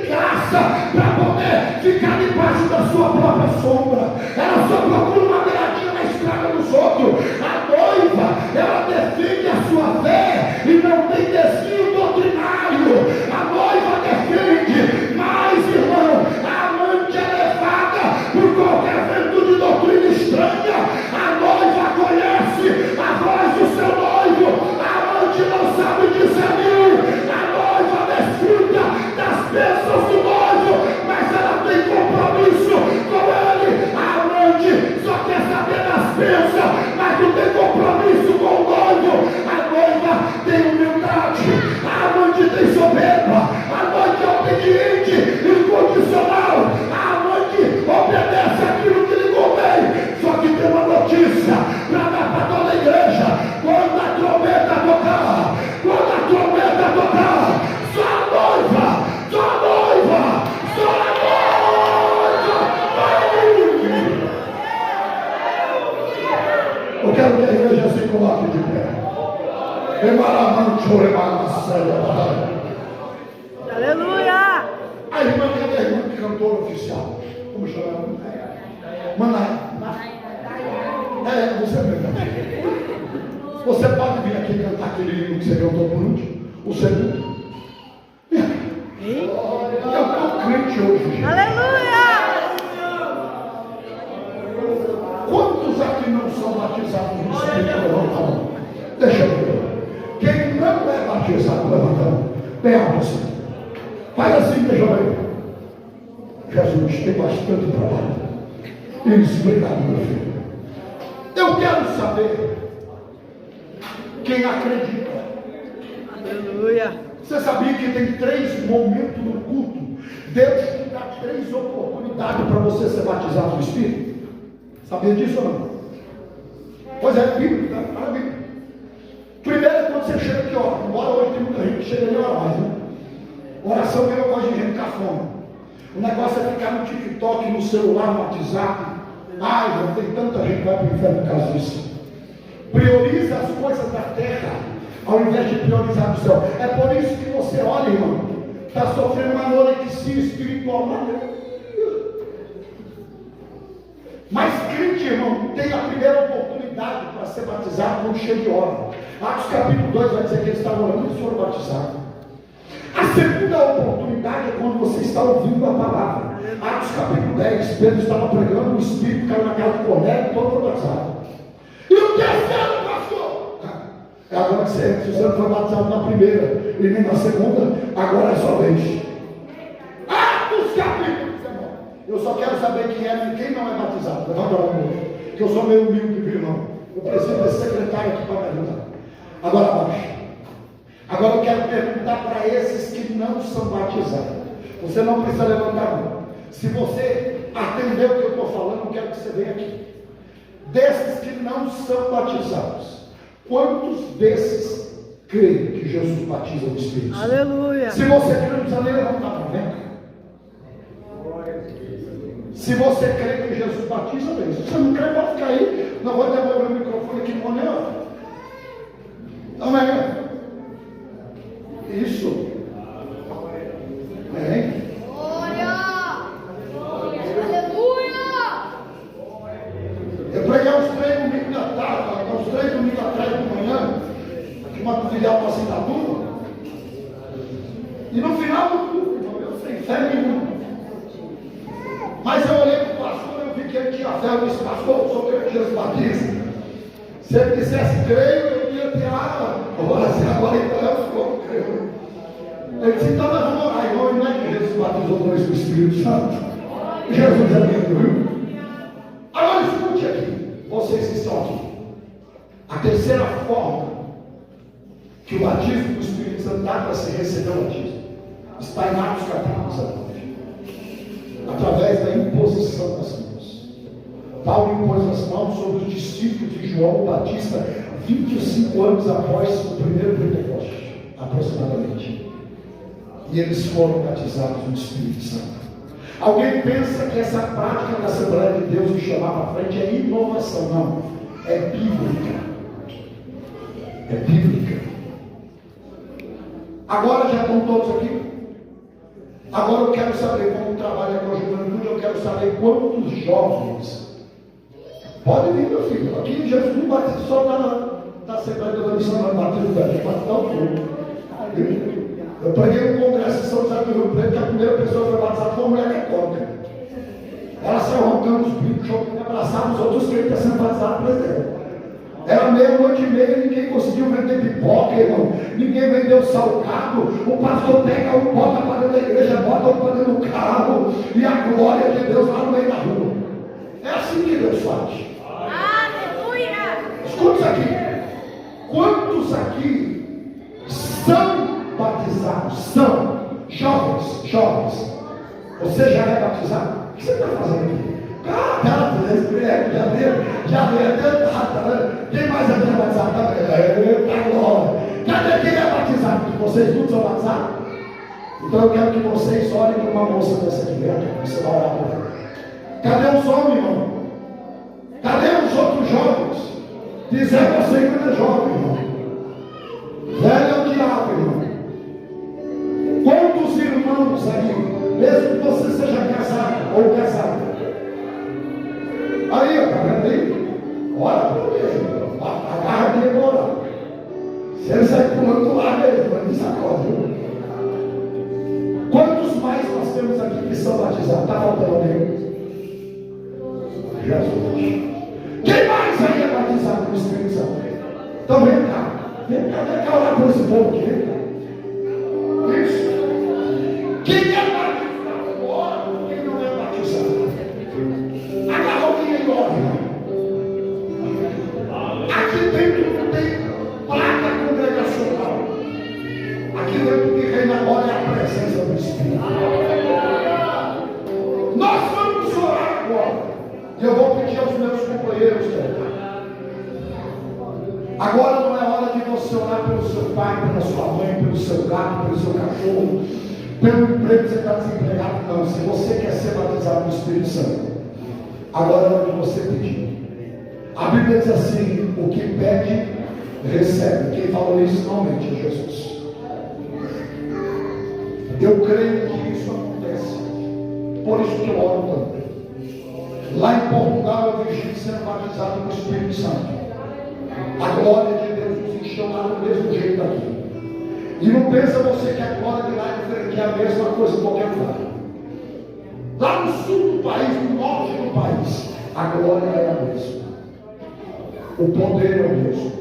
graça para poder ficar debaixo da sua própria sombra. Ela só procura uma beiradinha na estrada dos outros. A noiva, ela defende a sua fé e não tem desvio doutrinário. A noiva defende, mas, irmão, a amante é levada por qualquer vento de doutrina estranha. A noiva conhece a voz do seu noivo. A amante não sabe discernir. A noiva desfruta das bênçãos do noivo, mas ela tem compromisso com ele. A amante só quer saber das bênçãos, mas não tem compromisso com o noivo. A noiva tem humildade, a amante tem soberba, a amante é obediente, incondicional, a amante obedece aquilo que lhe convém. Só que tem uma notícia para dar para toda a igreja: quando a trombeta tocar, só a noiva, só a noiva, só a noiva. Eu quero que a igreja se coloque de pé. Aleluia. A irmã, cadê a irmã cantora oficial? Como chama ela? Manaia. Você mesmo. Você pode vir aqui cantar aquele hino que você cantou por último? O segundo? Eu estou crente hoje, gente. Aleluia. Deixa eu ver. Quem não é batizado, levanta a mão. Bem alto assim. Faz assim, deixa eu ver. Jesus, tem bastante trabalho. Isso, obrigado, meu filho. Eu quero saber quem acredita. Aleluia. Você sabia que tem 3 momentos no culto? Deus te dá 3 oportunidades para você ser batizado no Espírito. Sabia disso ou não? Pois é, Bíblia, tá? Maravilha. Primeiro é quando você chega aqui, ó. Embora hoje tem muita gente que chega ali a orar mais, né? Oração é uma coisa de gente cafona. O negócio é ficar no TikTok, no celular, no WhatsApp. Ai, não tem tanta gente que vai para o inferno por causa disso. Prioriza as coisas da terra, ao invés de priorizar o céu. É por isso que você olha, irmão, está sofrendo uma anorexia espiritual. Mas crente, irmão, tem a primeira oportunidade para ser batizado quando chega de hora. Atos capítulo 2 vai dizer que eles estavam orando e foram batizados. A segunda oportunidade é quando você está ouvindo a palavra. Atos capítulo 10, Pedro estava pregando, o Espírito caiu na casa de Cornélio e todo foi batizado. E o terceiro, pastor? É agora que você foi batizado na primeira e nem na segunda, agora é só vez. Atos capítulo 19. Eu só quero saber quem não é batizado. Levanta a mão, que eu sou meio humilde, viu, irmão? Eu preciso desse secretário aqui para me ajudar. Agora abaixo. Agora eu quero perguntar para esses que não são batizados. Você não precisa levantar a mão. Se você atender o que eu estou falando, eu quero que você venha aqui. Desses que não são batizados, quantos desses creem que Jesus batiza o Espírito Santo? Aleluia. Se você crê, não precisa nem levantar a mão, né? Se você crê que Jesus batiza, bem. Se você não crê, pode ficar aí. Não vou devolver o microfone aqui para não. Amém. Isso. Amém. Eu preguei uns 3 domingos da tarde, uns 3 domingos atrás de manhã, aqui uma filial para assinatura. E no final do culto, eu sem fé nenhuma. Mas eu olhei para o pastor, eu vi que ele tinha fé. Eu disse, pastor, eu sou crente de Jesus Batista. Se ele dissesse creio, eu ia ter água. Agora então eu sou creio. Ele disse, então nós vamos orar, irmão. Não é que Jesus batizou nós com o Espírito Santo. Jesus é lindo, viu? Agora escute aqui, vocês que estão aqui. A terceira forma que o batismo do Espírito Santo dá para se receber o batismo está em Atos capítulo 19. Através da imposição das mãos. Paulo impôs as mãos sobre os discípulos de João Batista 25 anos após o primeiro Pentecoste, aproximadamente. E eles foram batizados no Espírito Santo. Alguém pensa que essa prática da Assembleia de Deus que chamava à frente é inovação? Não, é bíblica. É bíblica. Agora já estão todos aqui? Agora eu quero saber, como trabalha com a juventude, eu quero saber quantos jovens. Pode vir, meu filho. Aqui Jesus não batiza só na Assembleia da Missão, não batiza velho, batiza o fogo. Eu preguei um congresso em São José do Rio Preto, que a primeira pessoa foi batizada foi uma mulher católica. Ela saiu roncando os brincos, chocando, abraçava os outros crentes sendo batizados por dela. Era meia-noite e meia, ninguém conseguiu vender pipoca, irmão. Ninguém vendeu salgado. O pastor pega um, bota para dentro da igreja, bota um para dentro do carro. E a glória de Deus lá no meio da rua. É assim que Deus faz. Aleluia. Escuta isso aqui. Quantos aqui são batizados? São jovens. Você já é batizado? O que você está fazendo aqui? Já veio, quem mais é batizado? Cadê quem é batizado? Vocês todos são batizados? Então eu quero que vocês olhem para uma moça dessa aqui, você vai orar por ela. Cadê os homens, irmão? Cadê os outros jovens? Dizendo você que não é jovem, irmão. Velho é o diabo, irmão. Quantos irmãos aí, mesmo que você seja casado ou casado? Aí, ó, tá vendo aí? Ora por ele, agarra dele e ora. Se ele sair pulando do lado dele, vai me sacode. Quantos mais nós temos aqui que são batizados? Está faltando alguém? Jesus. Quem mais aí é batizado com o Espírito Santo? Então vem cá. quer orar por esse povo aqui? Isso. Quem é batizado, ora. Quem não é batizado, agarra alguém e ora. Aqui dentro não tem placa congregacional. Aqui dentro que reina agora é a presença do Espírito. Nós vamos orar agora. E eu vou pedir aos meus companheiros de orar. Agora não é hora de você orar pelo seu pai, pela sua mãe, pelo seu gato, pelo seu cachorro, pelo emprego que você está desempregado. Não, se você quer ser batizado no Espírito Santo, agora é hora de você pedir. A Bíblia diz assim: o que pede, recebe. Quem falou isso normalmente é Jesus. Eu creio que isso acontece. Por isso que eu oro tanto. Lá em Portugal eu vi gente sendo batizado no Espírito Santo. A glória de Deus nos encheu lá do mesmo jeito daqui. E não pensa você que a glória de lá é a mesma coisa em qualquer lugar. Lá no sul do país, no norte do país, a glória é a mesma. O poder é o mesmo.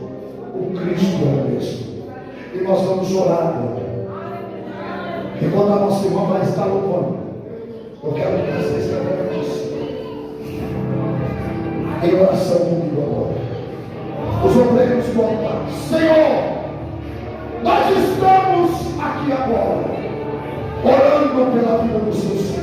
O Cristo é o mesmo. E nós vamos orar agora. E quando a nossa irmã vai estar louvando, eu quero que vocês levantem em oração comigo agora. Os obreiros voltam. Senhor, nós estamos aqui agora, orando pela vida dos seus filhos.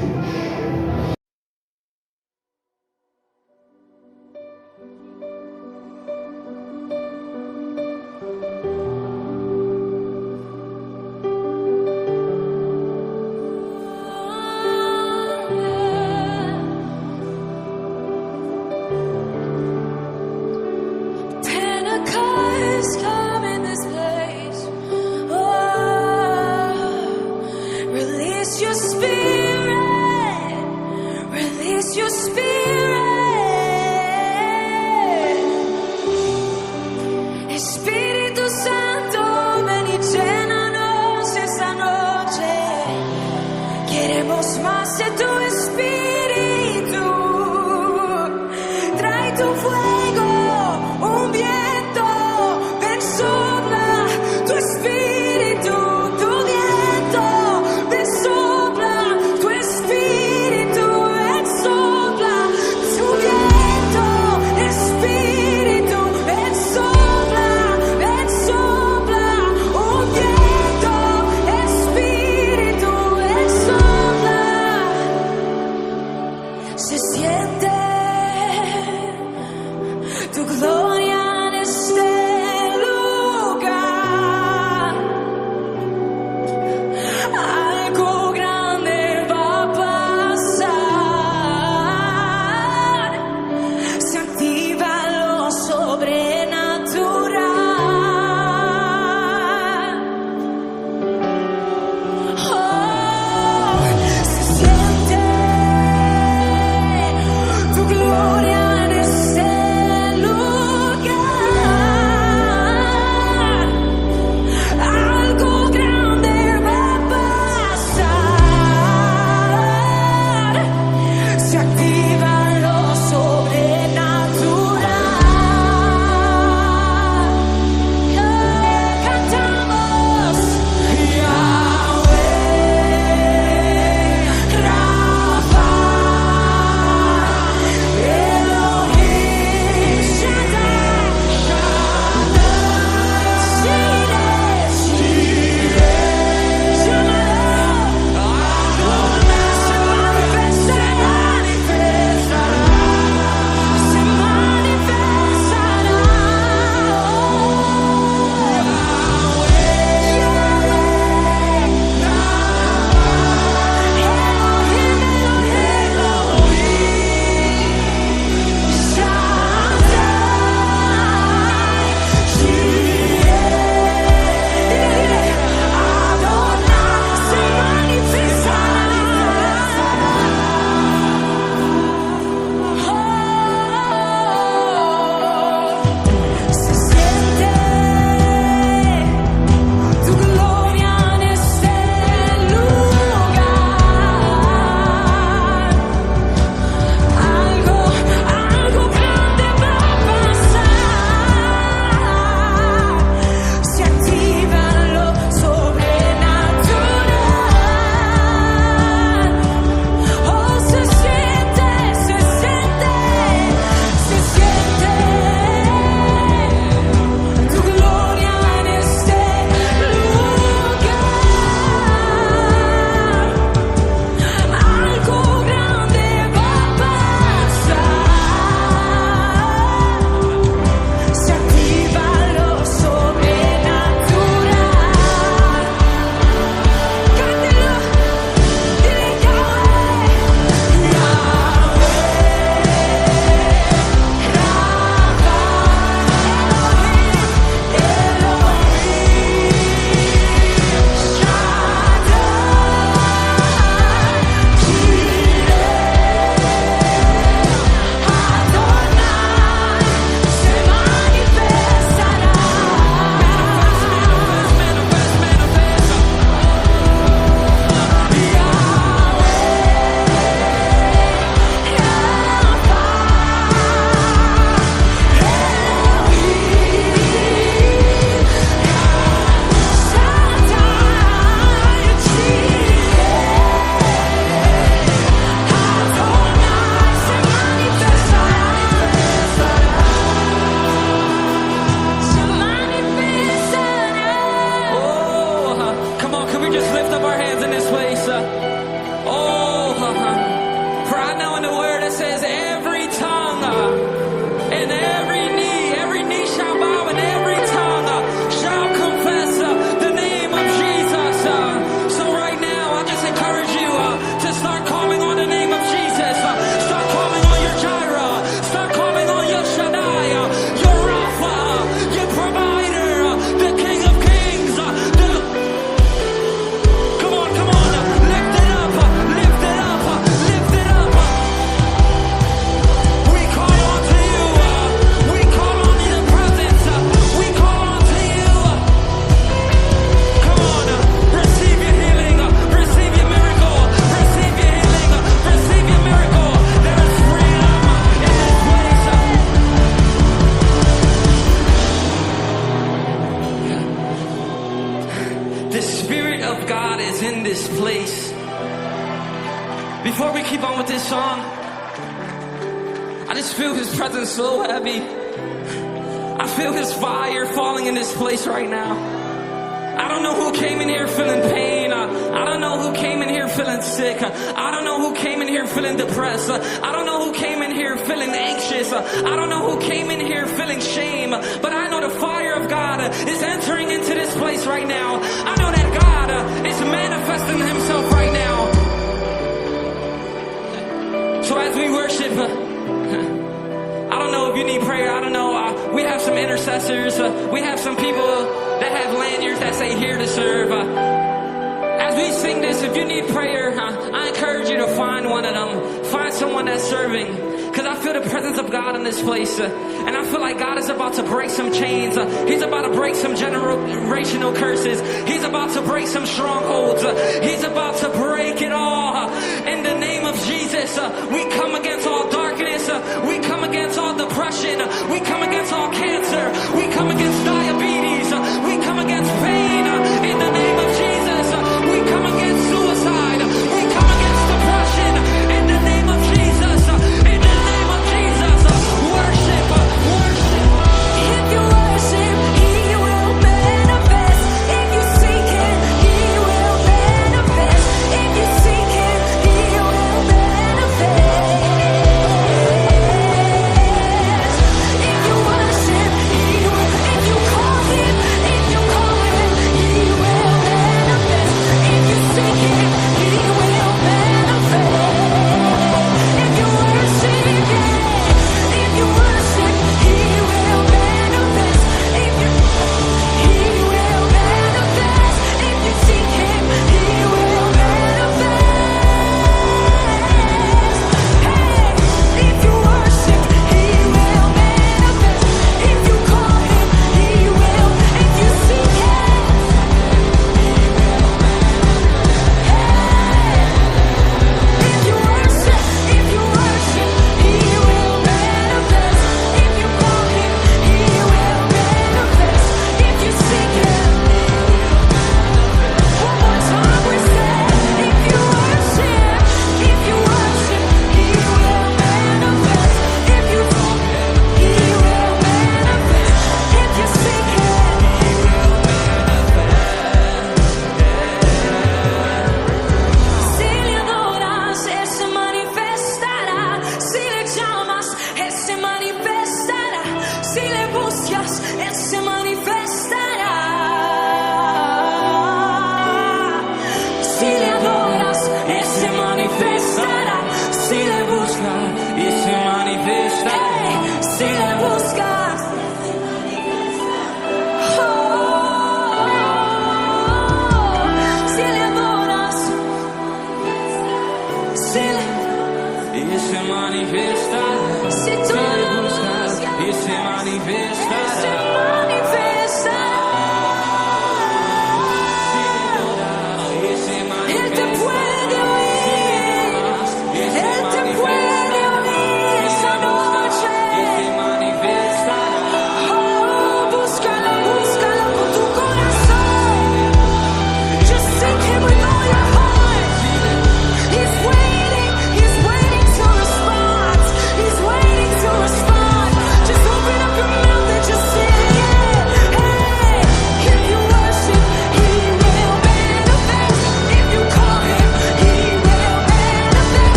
God is in this place. Before we keep on with this song, I just feel His presence so heavy. I feel His fire falling in this place right now. I don't know who came in here feeling pain. I don't know who came in here feeling sick. I don't know who came in here feeling depressed. I don't know who came in here feeling anxious. I don't know who came in here feeling shame. But I know the fire of God is entering into this place right now. I know that God is manifesting Himself right now. So as we worship, I don't know if you need prayer. I don't know. We have some intercessors. We have some people that have lanyards that say here to serve. As we sing this, if you need prayer, I encourage you to find one of them. Find someone that's serving. Because I feel the presence of God in this place. And I feel like God is about to break some chains. He's about to break some generational curses. He's about to break some strongholds. He's about to break it all. In the name of Jesus, we come against all darkness. We come against all depression. We come against all cancer. We come against diabetes. We come against pain. In the name of Jesus, we come against suicide. We come against depression. In the name of Jesus. In the name of Jesus. Worship. Worship. If you worship, He will manifest. If you seek Him, He will manifest. If you seek Him, He will manifest. If you worship, He will.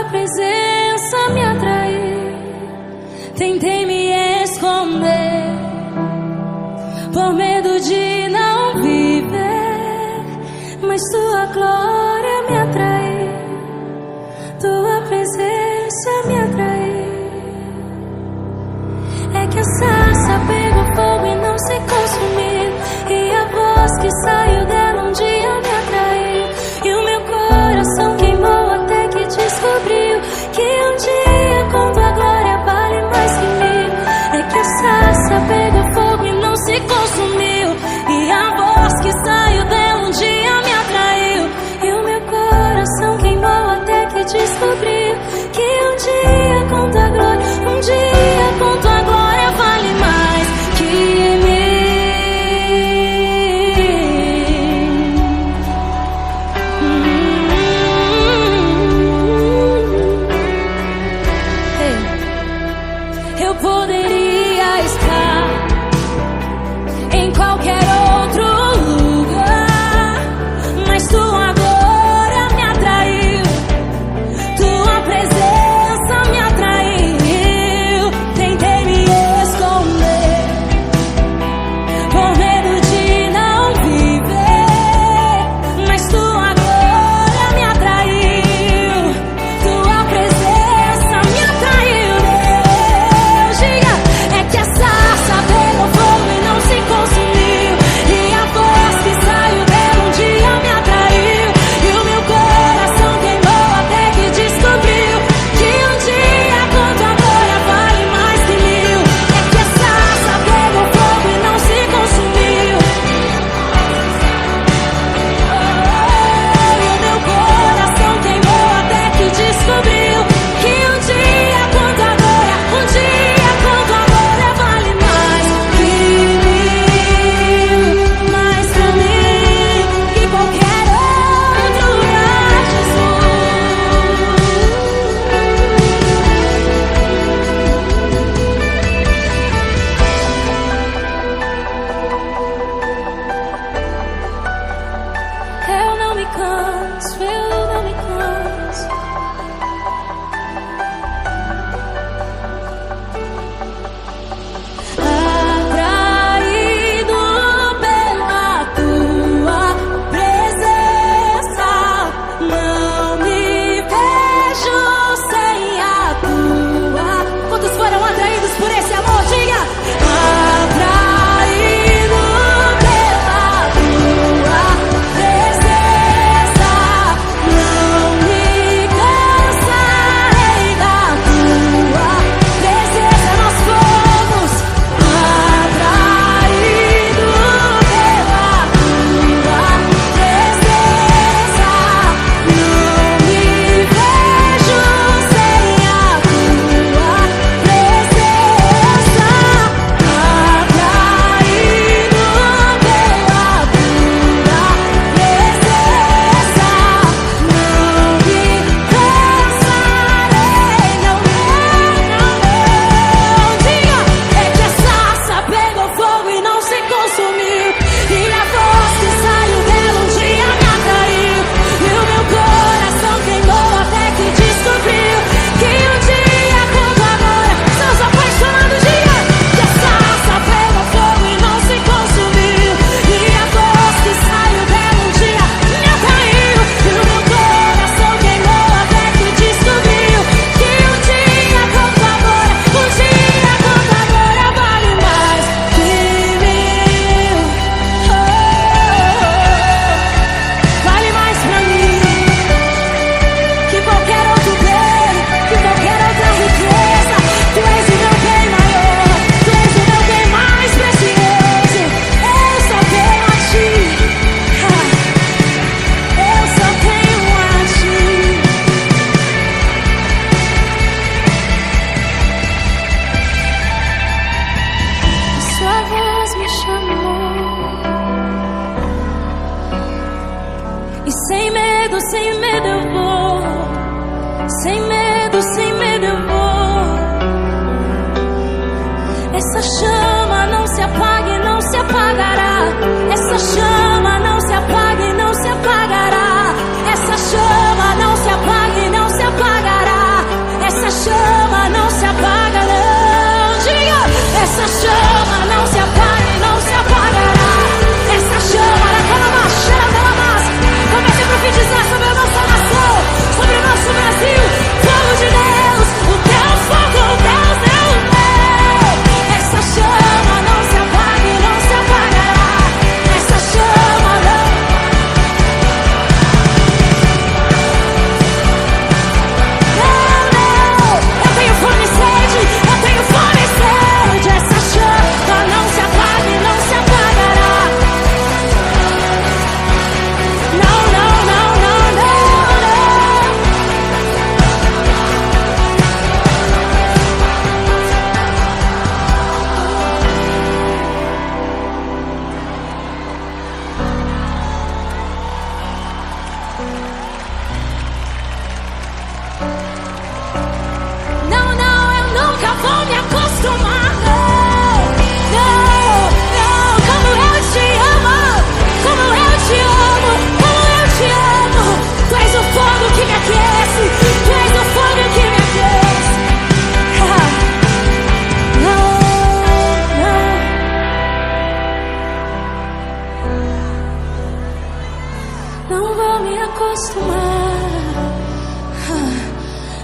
presença me atraiu. Tentei me esconder por medo de não viver, mas tua glória me atraiu, tua presença me atraiu. É que a sarça pegou fogo e não se consumiu, e a voz que saiu dela um dia me atraiu, e o meu coração queimou até que descobriu que um dia com tua glória vale mais que mil. É que a sarça pegou fogo e não se consumiu, e a voz que saiu dela um dia me atraiu, e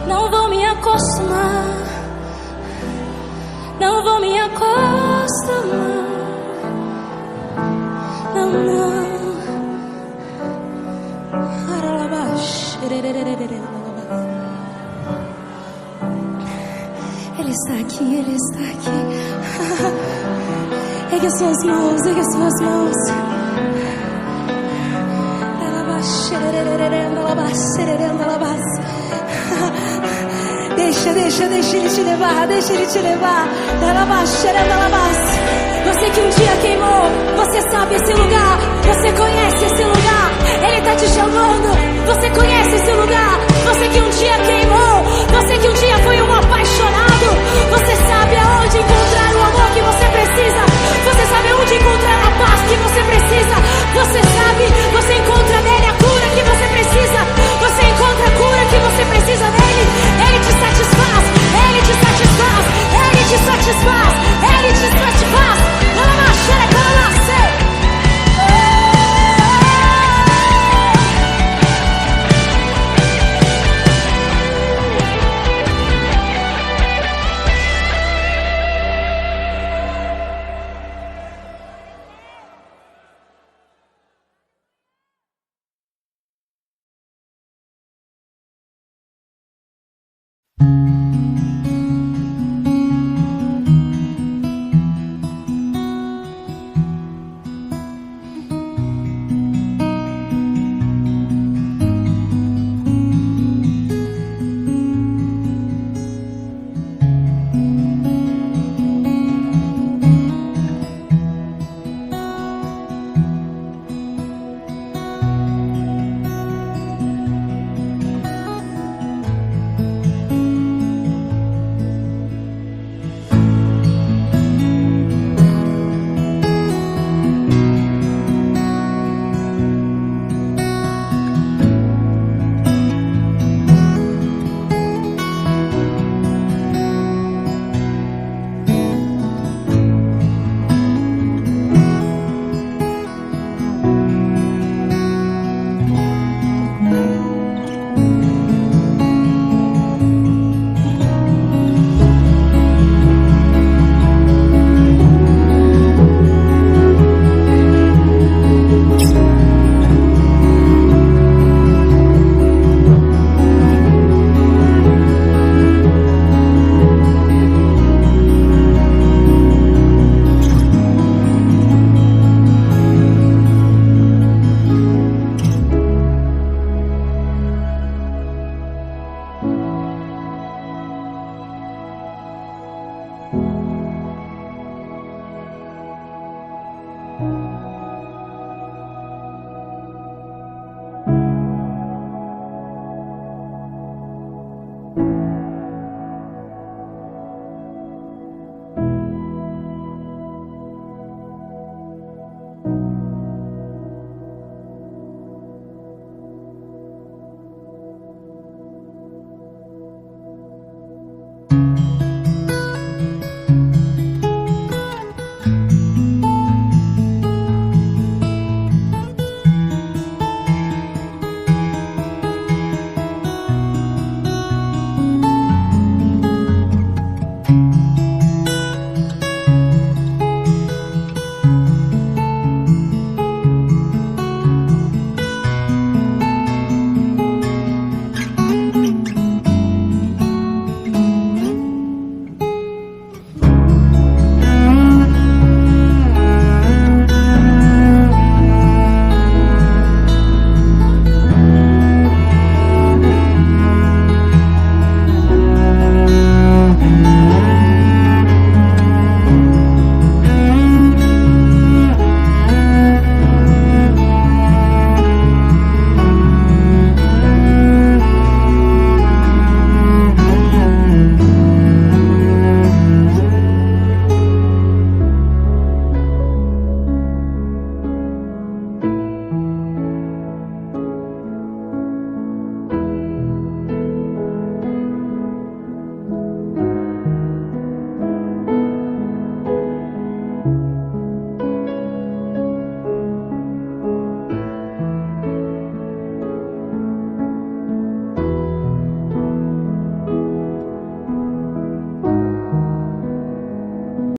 não vou me acostumar. Não vou me acostumar. Não, não. Ele está aqui, Ele está aqui. Ergue as suas mãos, ergue as suas mãos. Deixa Ele te levar, deixa Ele te levar. Você que um dia queimou, você sabe esse lugar, você conhece esse lugar. Ele está te chamando, você